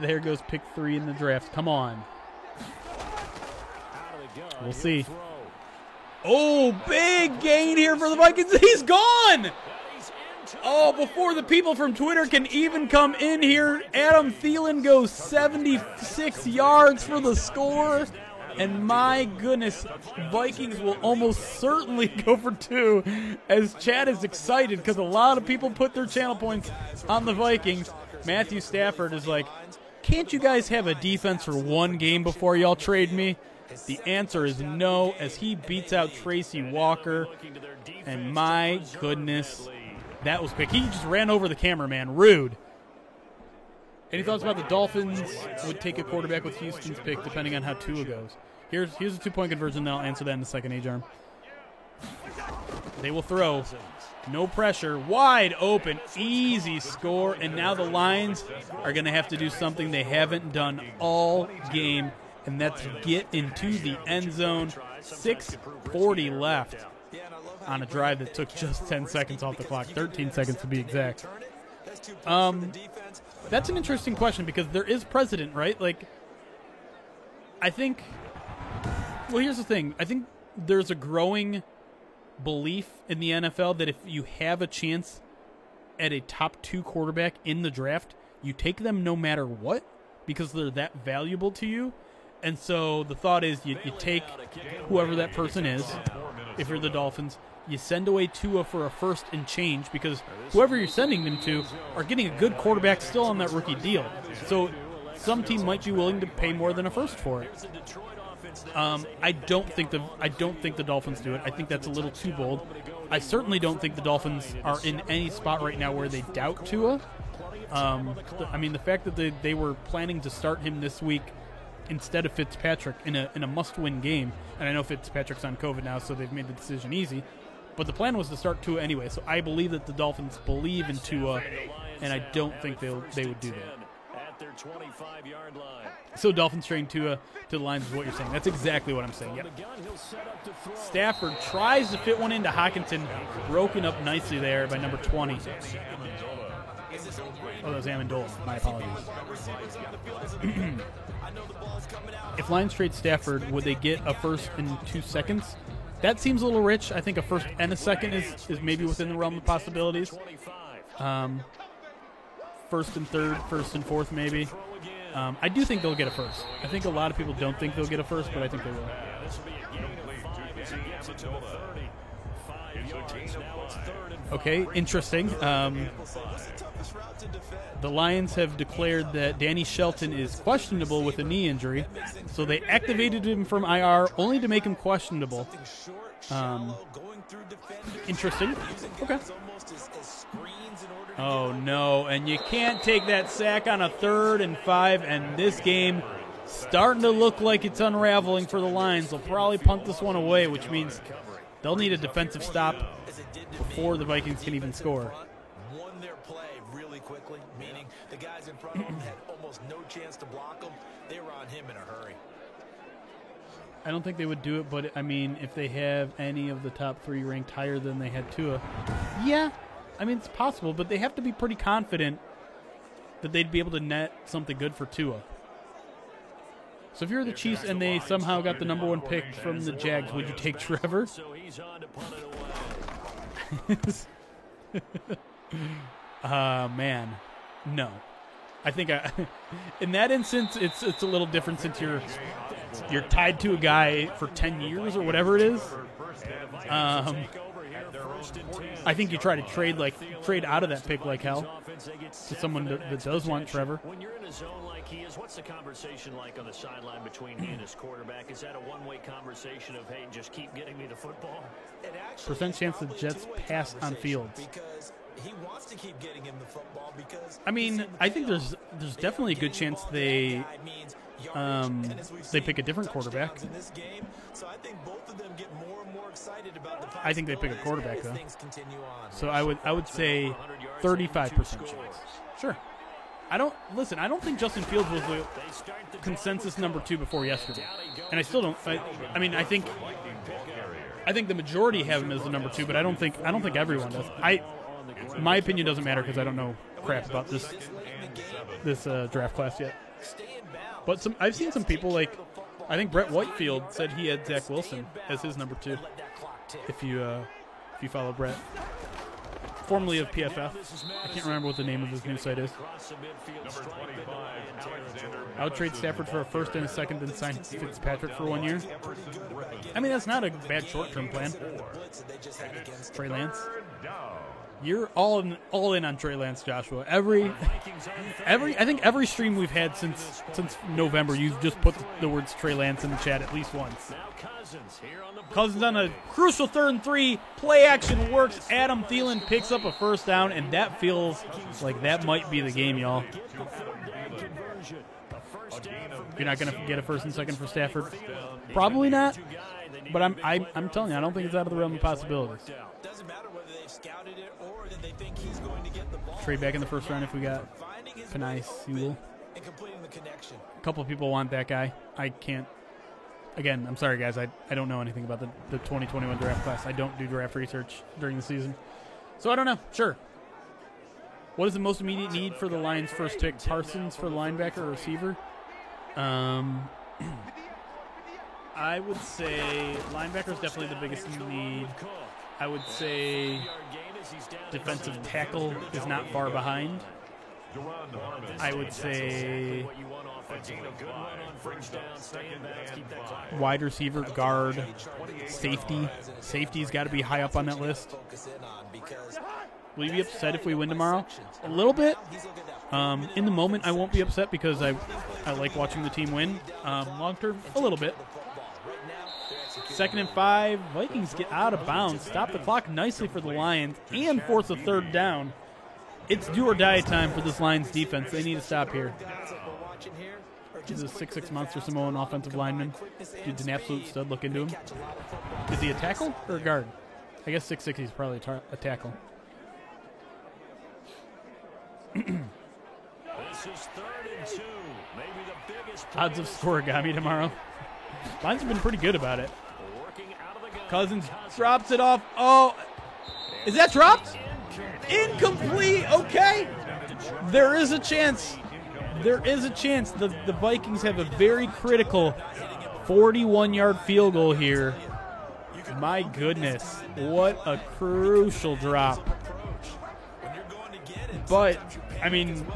There goes pick 3 in the draft. Come on. We'll see. Oh, big gain here for the Vikings. He's gone. Oh, before the people from Twitter can even come in here, Adam Thielen goes 76 yards for the score. And my goodness, Vikings will almost certainly go for 2 as Chad is excited because a lot of people put their channel points on the Vikings. Matthew Stafford is like, can't you guys have a defense for one game before y'all trade me? The answer is no, as he beats out Tracy Walker. And my goodness, that was quick. He just ran over the cameraman. Rude. Any thoughts about the Dolphins would take a quarterback with Houston's pick, depending on how Tua goes? Here's a 2-point conversion, then I'll answer that in a second, H-Arm. They will throw. No pressure. Wide open. Easy score. And now the Lions are going to have to do something they haven't done all game, and that's get into the end zone. 6:40 left on a drive that took just 10 seconds off the clock. 13 seconds to be exact. That's an interesting question because there is precedent, right? Like, I think, well, here's the thing. I think there's a growing belief in the NFL that if you have a chance at a top 2 quarterback in the draft, you take them no matter what because they're that valuable to you. And so the thought is you take whoever that person is, if you're the Dolphins, you send away Tua for a first and change because whoever you're sending them to are getting a good quarterback still on that rookie deal. So some team might be willing to pay more than a first for it. I don't think the Dolphins do it. I think that's a little too bold. I certainly don't think the Dolphins are in any spot right now where they doubt Tua. I mean, the fact that they were planning to start him this week instead of Fitzpatrick in a must-win game, and I know Fitzpatrick's on COVID now, so they've made the decision easy, but the plan was to start Tua anyway, so I believe that the Dolphins believe in Tua, and I don't think they would do that. So Dolphins trading Tua to the Lions is what you're saying. That's exactly what I'm saying, yep. Stafford tries to fit one into Hockenson, broken up nicely there by number 20. Oh, that was Amendola. My apologies. If Lions trade Stafford, would they get a first in 2 seconds? That seems a little rich. I think a first and a second is maybe within the realm of possibilities. First and third, first and fourth maybe. I do think they'll get a first. I think a lot of people don't think they'll get a first, but I think they will. Okay, interesting. The Lions have declared that Danny Shelton is questionable with a knee injury, so they activated him from IR only to make him questionable. Interesting. Okay. Oh, no, and you can't take that sack on a 3rd and 5, and this game starting to look like it's unraveling for the Lions. They'll probably punt this one away, which means they'll need a defensive stop before the Vikings can even score. Won their play really quickly, meaning the guys in front of them had almost no chance to block them. They were on him in a hurry. I don't think they would do it, but, I mean, if they have any of the top 3 ranked higher than they had Tua, yeah, I mean, it's possible, but they have to be pretty confident that they'd be able to net something good for Tua. So if you're the Chiefs and they somehow got the number 1 pick from the Jags, would you take Trevor? Man, no. I think in that instance, it's a little different since you're tied to a guy for 10 years or whatever it is. I think you try to trade out of that pick like hell to someone that does want Trevor. When you're in a zone like he is, what's the conversation like on the sideline between he and his quarterback? Is that a one-way conversation of, hey, just keep getting me the football? Percent chance the Jets pass on Fields. Because he wants to keep getting him the football because I mean, I think there's definitely a good chance they pick a different quarterback. I think they pick a quarterback though. So I would say 35% chance. Sure. I don't think Justin Fields was the consensus number 2 before yesterday, and I still don't. I mean, I think the majority have him as the number 2, but I don't think everyone does. My opinion doesn't matter because I don't know crap about this draft class yet. But I've seen some people like, I think Brett Whitefield said he had Zach Wilson as his number 2. If you follow Brett, formerly of PFF, I can't remember what the name of his new site is. I would trade Stafford for a first and a second, then sign Fitzpatrick for 1 year. I mean, that's not a bad short-term plan. Trey Lance. You're all in on Trey Lance, Joshua. I think every stream we've had since November, you've just put the words Trey Lance in the chat at least once. Cousins on a crucial 3rd and 3. Play action works. Adam Thielen picks up a first down, and that feels like that might be the game, y'all. You're not going to get a 1st and 2nd for Stafford? Probably not. But I'm telling you, I don't think it's out of the realm of possibilities. Doesn't matter whether they've scouted it or that they think he's going to get the ball. Trade back in the 1st round if we got Penei Sewell. And completing the connection. A couple of people want that guy. I can't. Again, I'm sorry, guys. I don't know anything about the 2021 draft class. I don't do draft research during the season. So I don't know. Sure. What is the most immediate need for the Lions' first pick? Parsons for linebacker or receiver? I would say linebacker is definitely the biggest need. I would say defensive tackle is not far behind. I would say wide receiver, guard, safety. Safety's got to be high up on that list. Will you be upset if we win tomorrow? A little bit. In the moment, I won't be upset because I like watching the team win. Long term, a little bit. 2nd and 5. Vikings get out of bounds. Stop the clock nicely for the Lions and force a 3rd down. It's do or die time for this Lions defense. They need to stop here. He's a 6'6" monster Samoan offensive lineman. Dude's an absolute stud. Look into him. Is he a tackle or a guard? I guess 6'6", he's probably a tackle. This is 3rd and 2. Maybe the biggest Odds of scoregami tomorrow. Lions have been pretty good about it. Cousins drops it off. Oh, is that dropped? Incomplete. Okay. There is a chance. There is a chance the Vikings have a very critical 41-yard field goal here. My goodness. What a crucial drop. But, I mean,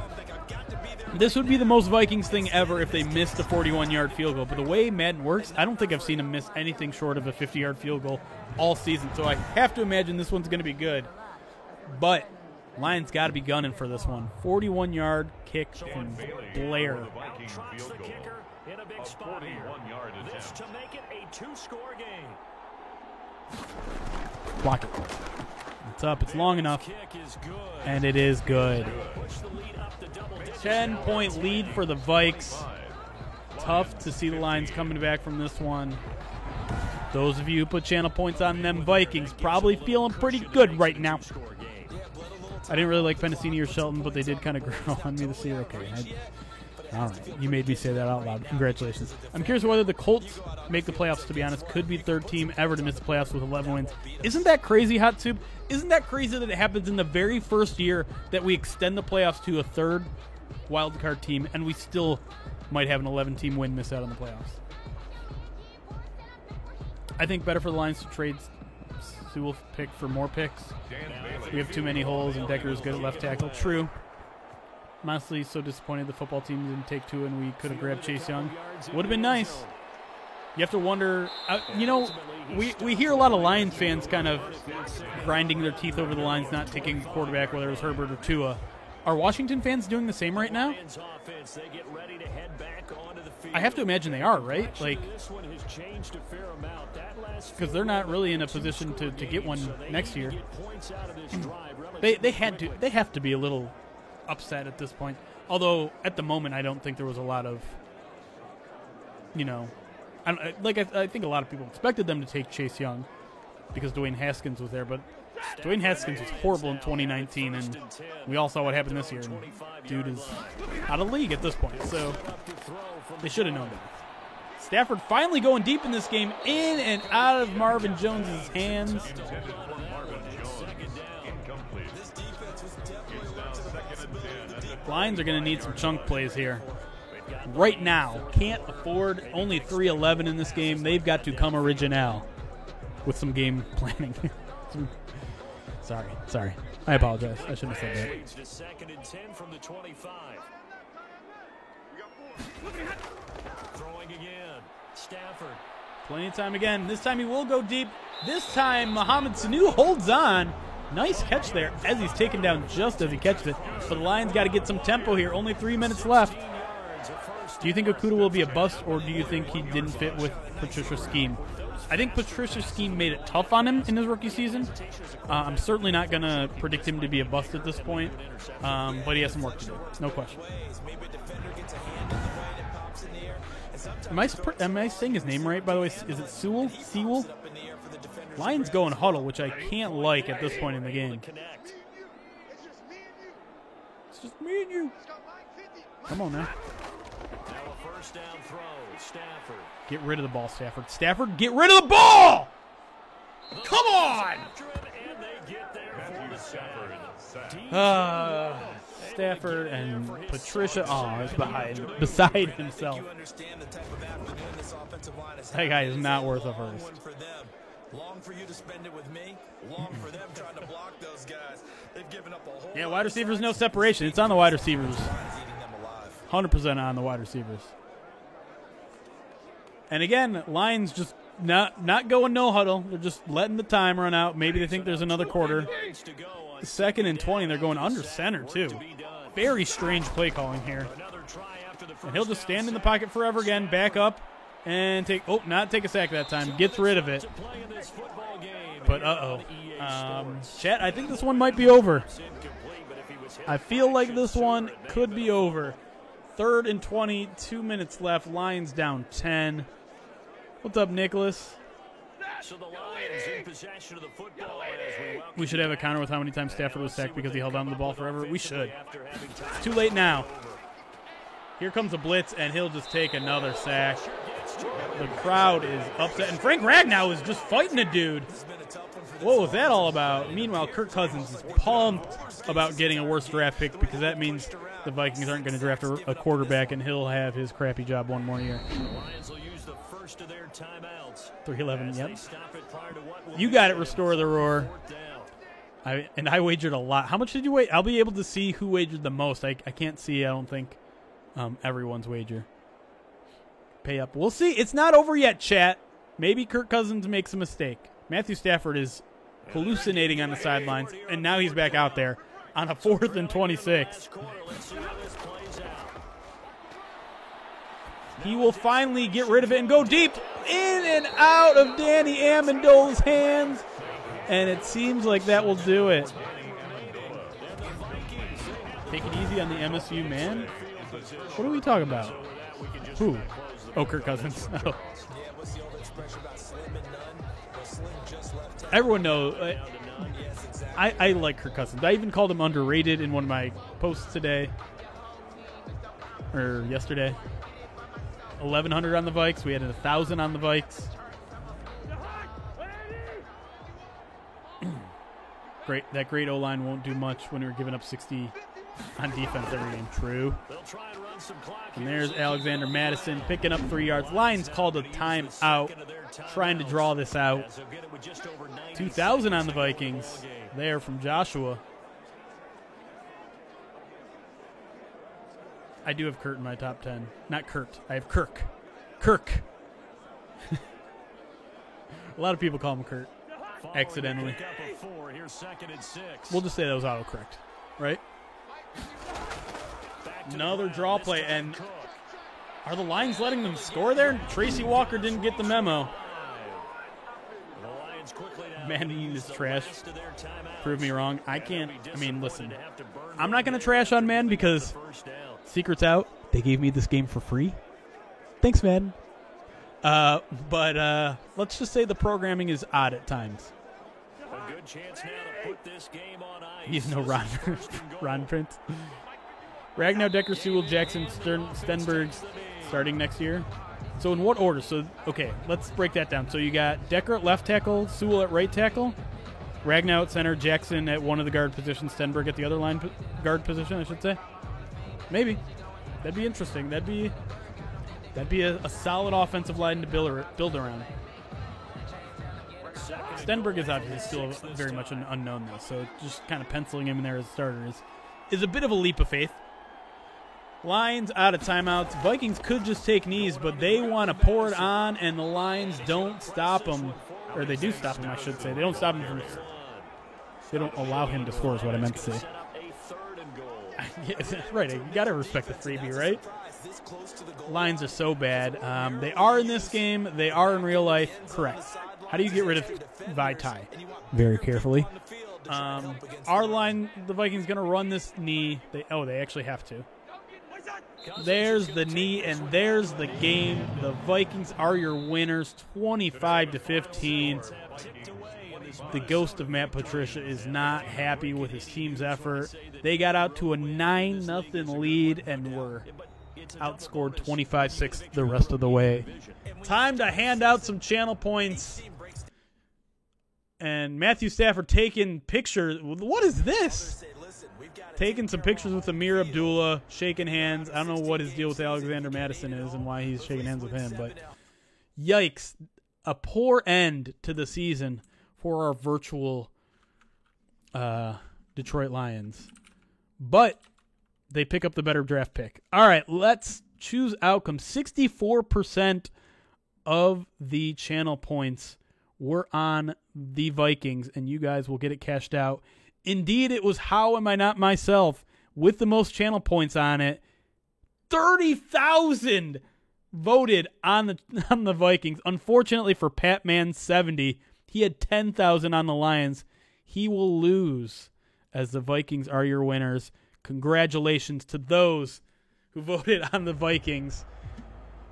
this would be the most Vikings thing ever if they missed a 41-yard field goal. But the way Madden works, I don't think I've seen them miss anything short of a 50-yard field goal all season. So I have to imagine this one's going to be good. But Lions got to be gunning for this one. 41-yard kick from Blair. Trucks the kicker in a big spot here. This to make it a 2-score game. Block it. It's up. It's long enough. And it is good. 10-point lead for the Vikes. Tough to see the Lions coming back from this one. Those of you who put channel points on them Vikings probably feeling pretty good right now. I didn't really like Pennicini or Shelton, but they did kind of grow on me this year. Okay. All right. You made me say that out loud. Congratulations. I'm curious whether the Colts make the playoffs, to be honest. Could be 3rd team ever to miss the playoffs with 11 wins. Isn't that crazy, Hot Soup? Isn't that crazy that it happens in the very first year that we extend the playoffs to a 3rd wildcard team, and we still might have an 11-team win miss out on the playoffs? I think better for the Lions to trade Sewell pick for more picks. We have too many holes, and Decker is good at left tackle. True. I'm honestly so disappointed the football team didn't take 2 and we could have grabbed Chase Young. Would have been nice. You have to wonder, we hear a lot of Lions fans kind of grinding their teeth over the Lions not taking a quarterback, whether it was Herbert or Tua. Are Washington fans doing the same right now? I have to imagine they are, right? Like, because they're not really in a position to get one next year. They have to be a little upset at this point. Although at the moment, I don't think there was a lot of, I think a lot of people expected them to take Chase Young because Dwayne Haskins was there, but Dwayne Haskins was horrible in 2019, and we all saw what happened this year. And dude is out of the league at this point, so they should have known that. Stafford finally going deep in this game, in and out of Marvin Jones's hands. Lions are going to need some chunk plays here. Right now, can't afford only 3-11 in this game. They've got to come original with some game planning. Sorry. I apologize. I shouldn't have said that. Second and 10 from the 25. Throwing again. Stafford. Plenty of time again. This time he will go deep. This time Mohamed Sanu holds on. Nice catch there as he's taken down just as he catches it. But the Lions got to get some tempo here. Only 3 minutes left. Do you think Okudah will be a bust, or do you think he didn't fit with Patricia's scheme? I think Patricia's scheme made it tough on him in his rookie season. I'm certainly not going to predict him to be a bust at this point, but he has some work to do. No question. Am I saying his name right, by the way? Is it Sewell? Sewell? Lions going huddle, which I can't like at this point in the game. It's just me and you. Come on now. First down throw, Stafford. Get rid of the ball, Stafford. Stafford, get rid of the ball! Come on! Stafford and Patricia. Oh, it's beside himself. That guy is not worth a first. Long for you to spend it with me. Long for them trying to block those guys. They've given up a whole Yeah, wide receivers, no separation. It's on the wide receivers. 100% on the wide receivers. And again, Lions just not going no huddle. They're just letting the time run out. Maybe they think there's another quarter. 2nd and 20. They're going under center, too. Very strange play calling here. And he'll just stand in the pocket forever again, back up, and not take a sack that time. Gets rid of it. But, chat, I think this one might be over. I feel like this one could be over. 3rd and 20, 2 minutes left. Lions down 10. What's up, Nicholas? We should have a counter with how many times Stafford was sacked because he held on to the ball forever. We should. It's too late now. Here comes a blitz, and he'll just take another sack. The crowd is upset. And Frank Ragnow is just fighting a dude. What was that all about? Meanwhile, Kirk Cousins is pumped about getting a worse draft pick because that means the Vikings aren't going to draft a quarterback, and he'll have his crappy job one more year. 3-11, yep. You got it, Restore the Roar. I wagered a lot. How much did you wager? I'll be able to see who wagered the most. I can't see, I don't think, everyone's wager. Pay up. We'll see. It's not over yet, chat. Maybe Kirk Cousins makes a mistake. Matthew Stafford is hallucinating on the sidelines, and now he's back out there on a 4th and 26. He will finally get rid of it and go deep in and out of Danny Amendola's hands, and it seems like that will do it. Take it easy on the MSU man. What are we talking about? Who? Oh, Kirk Cousins. Oh. Everyone knows. I like Kirk Cousins. I even called him underrated in one of my posts today. Or yesterday. 1,100 on the Vikes. We had 1,000 on the Vikes. Great. That great O-line won't do much when we're giving up 60 on defense every game. True. And there's Alexander Madison picking up 3 yards. Lions called a timeout, trying to draw this out. 2,000 on the Vikings there from Joshua. I do have Kurt in my top 10. Not Kurt. I have Kirk. Kirk. A lot of people call him Kurt accidentally. We'll just say that was autocorrect, right? Another draw play, and are the Lions letting them score there? Tracy Walker didn't get the memo. Manning is trash. Prove me wrong. Listen. I'm not going to trash on Man because secret's out. They gave me this game for free. Thanks, man. But let's just say the programming is odd at times. A good chance now to put this game on ice. He's no Ron Prince. Ragnow, Decker, Sewell, Jackson, Stenberg starting next year. So in what order? So, okay, let's break that down. So you got Decker at left tackle, Sewell at right tackle, Ragnow at center, Jackson at one of the guard positions, Stenberg at the other line guard position, I should say. Maybe. That'd be interesting. That'd be a solid offensive line to build around. Stenberg is obviously still very much an unknown, though, so just kind of penciling him in there as a starter is a bit of a leap of faith. Lions out of timeouts. Vikings could just take knees, but they want to pour it on, and the Lions don't stop them. Or they do stop them, I should say. They don't stop them from They don't allow him to score is what I meant to say. Set up a 3rd and goal. Yeah, right, you got to respect the freebie, right? Lions are so bad. They are in this game. They are in real life. Correct. How do you get rid of Vaitai? Very carefully. Our line, the Vikings going to run this knee. They actually have to. There's the knee, and there's the game. The Vikings are your winners, 25-15. The ghost of Matt Patricia is not happy with his team's effort. They got out to a 9-0 lead and were outscored 25-6 the rest of the way. Time to hand out some channel points. And Matthew Stafford taking pictures. What is this? Taking some pictures with Amir Abdullah, shaking hands. I don't know what his deal with Alexander Madison is and why he's shaking hands with him, but yikes. A poor end to the season for our virtual Detroit Lions. But they pick up the better draft pick. All right, let's choose outcome. 64% of the channel points were on the Vikings, and you guys will get it cashed out. Indeed, it was How Am I Not Myself with the most channel points on it. 30,000 voted on the Vikings. Unfortunately for Patman70, he had 10,000 on the Lions. He will lose as the Vikings are your winners. Congratulations to those who voted on the Vikings.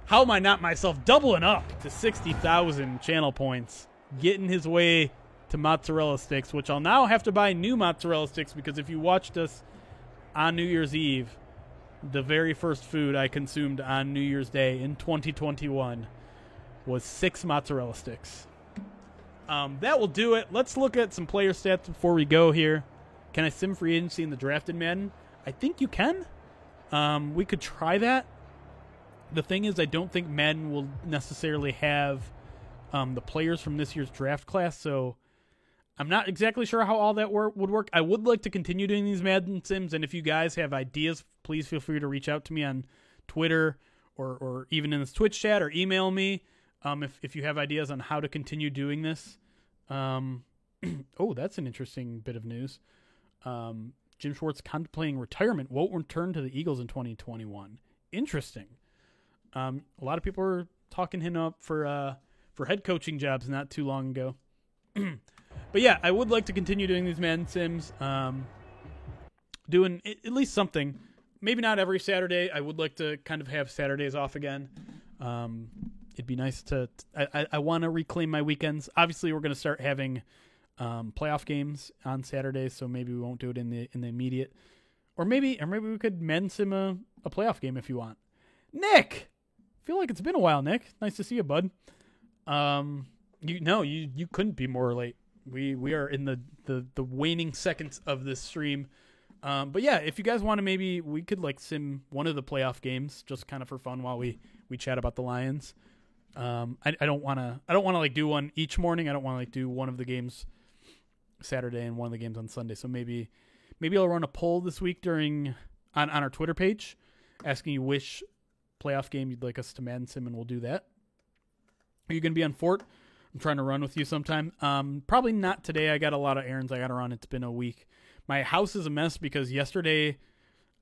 How Am I Not Myself doubling up to 60,000 channel points, getting his way to mozzarella sticks, which I'll now have to buy new mozzarella sticks because if you watched us on New Year's Eve, the very first food I consumed on New Year's Day in 2021 was 6 mozzarella sticks. That will do it. Let's look at some player stats before we go here. Can I sim free agency in the draft in Madden? I think you can. We could try that. The thing is, I don't think Madden will necessarily have the players from this year's draft class, so I'm not exactly sure how all that would work. I would like to continue doing these Madden Sims, and if you guys have ideas, please feel free to reach out to me on Twitter or even in this Twitch chat or email me if you have ideas on how to continue doing this. Oh, that's an interesting bit of news. Jim Schwartz contemplating retirement, won't return to the Eagles in 2021. Interesting. A lot of people were talking him up for head coaching jobs not too long ago. But yeah, I would like to continue doing these Madden Sims, doing at least something. Maybe not every Saturday. I would like to kind of have Saturdays off again. It'd be nice to. I want to reclaim my weekends. Obviously, we're going to start having playoff games on Saturdays, so maybe we won't do it in the immediate. Or maybe we could Madden Sim a playoff game if you want. Nick, I feel like it's been a while. Nick, nice to see you, bud. You couldn't be more late. We are in the waning seconds of this stream. But yeah, if you guys want to, maybe we could like sim one of the playoff games just kind of for fun while we chat about the Lions. I don't want to like do one each morning. I don't want to like do one of the games Saturday and one of the games on Sunday. So maybe I'll run a poll this week on our Twitter page asking you which playoff game you'd like us to Madden Sim, and we'll do that. Are you going to be on Fort? I'm trying to run with you sometime. Probably not today. I got a lot of errands I got to run. It's been a week. My house is a mess because yesterday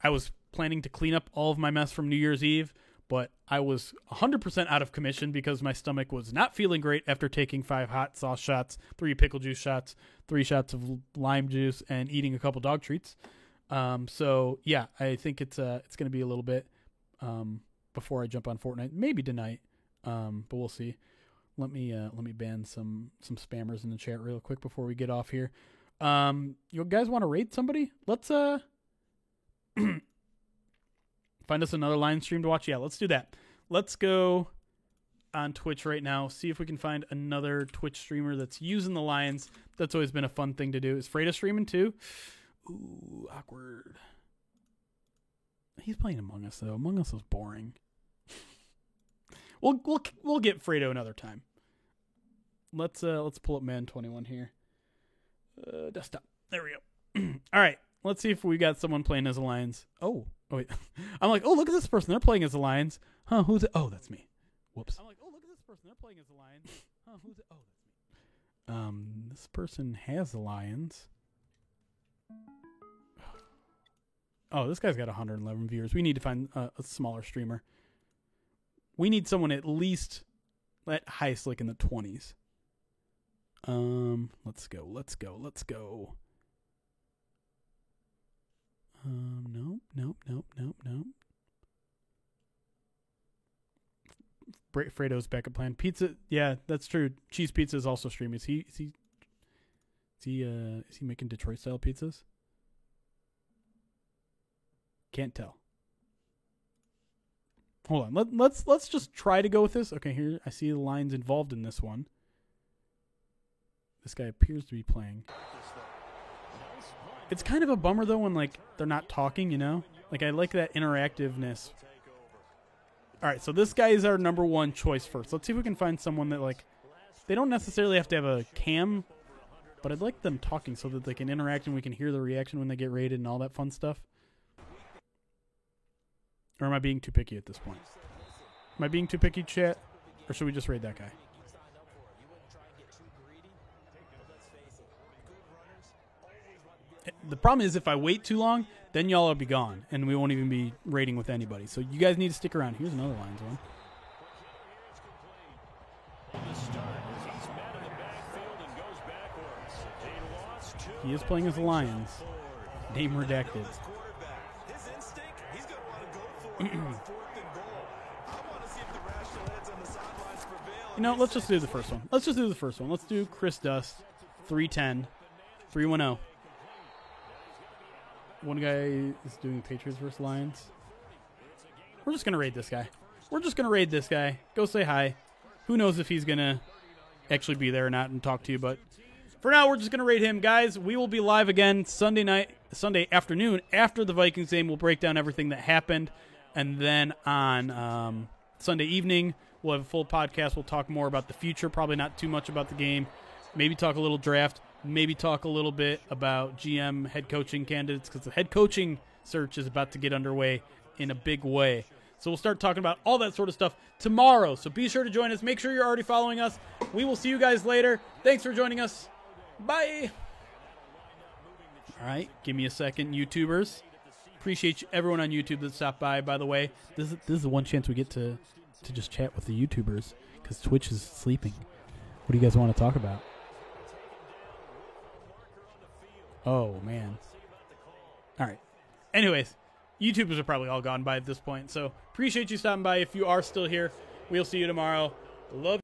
I was planning to clean up all of my mess from New Year's Eve, but I was 100% out of commission because my stomach was not feeling great after taking 5 hot sauce shots, 3 pickle juice shots, 3 shots of lime juice, and eating a couple dog treats. So yeah, I think it's going to be a little bit before I jump on Fortnite. Maybe tonight, but we'll see. Let me ban some spammers in the chat real quick before we get off here. You guys want to rate somebody? Let's find us another Lions stream to watch. Yeah, let's do that. Let's go on Twitch right now. See if we can find another Twitch streamer that's using the Lions. That's always been a fun thing to do. Is Fredo streaming too? Ooh, awkward. He's playing Among Us though. Among Us was boring. We'll get Fredo another time. Let's pull up Man 21 here. Desktop. There we go. All right. Let's see if we got someone playing as the Lions. Oh wait. I'm like, oh, look at this person. They're playing as the Lions. Huh? Who's it? Oh, that's me. Whoops. I'm like, oh, look at this person. They're playing as the Lions. Huh? Who's it? Oh, that's me. This person has the Lions. Oh, this guy's got 111 viewers. We need to find a smaller streamer. We need someone at least at highest like in the 20s. Let's go. Nope. Fredo's backup plan. Pizza, yeah, that's true. Cheese Pizza is also streaming. Is he making Detroit style pizzas? Can't tell. Hold on. Let's just try to go with this. Okay, here I see the lines involved in this one. This guy appears to be playing. It's kind of a bummer though when like they're not talking, you know? Like I like that interactiveness. All right, so this guy is our number one choice first. Let's see if we can find someone that like they don't necessarily have to have a cam, but I'd like them talking so that they can interact and we can hear the reaction when they get rated and all that fun stuff. Or am I being too picky at this point? Am I being too picky, chat? Or should we just raid that guy? The problem is if I wait too long, then y'all will be gone, and we won't even be raiding with anybody. So you guys need to stick around. Here's another Lions one. He is playing as the Lions. Name redacted. You know, let's just do the first one. Let's do Chris Dust, 310, 310. One guy is doing Patriots versus Lions. We're just going to raid this guy. Go say hi. Who knows if he's going to actually be there or not and talk to you, but for now, we're just going to raid him. Guys, we will be live again Sunday afternoon after the Vikings game. We'll break down everything that happened, and then on Sunday evening, we'll have a full podcast. We'll talk more about the future, probably not too much about the game, maybe talk a little draft. Maybe talk a little bit about GM head coaching candidates because the head coaching search is about to get underway in a big way. So we'll start talking about all that sort of stuff tomorrow. So be sure to join us. Make sure you're already following us. We will see you guys later. Thanks for joining us. Bye. All right. Give me a second, YouTubers. Appreciate everyone on YouTube that stopped by the way. This is the one chance we get to just chat with the YouTubers because Twitch is sleeping. What do you guys want to talk about? Oh, man. All right. Anyways, YouTubers are probably all gone by at this point. So appreciate you stopping by. If you are still here, we'll see you tomorrow. Love you.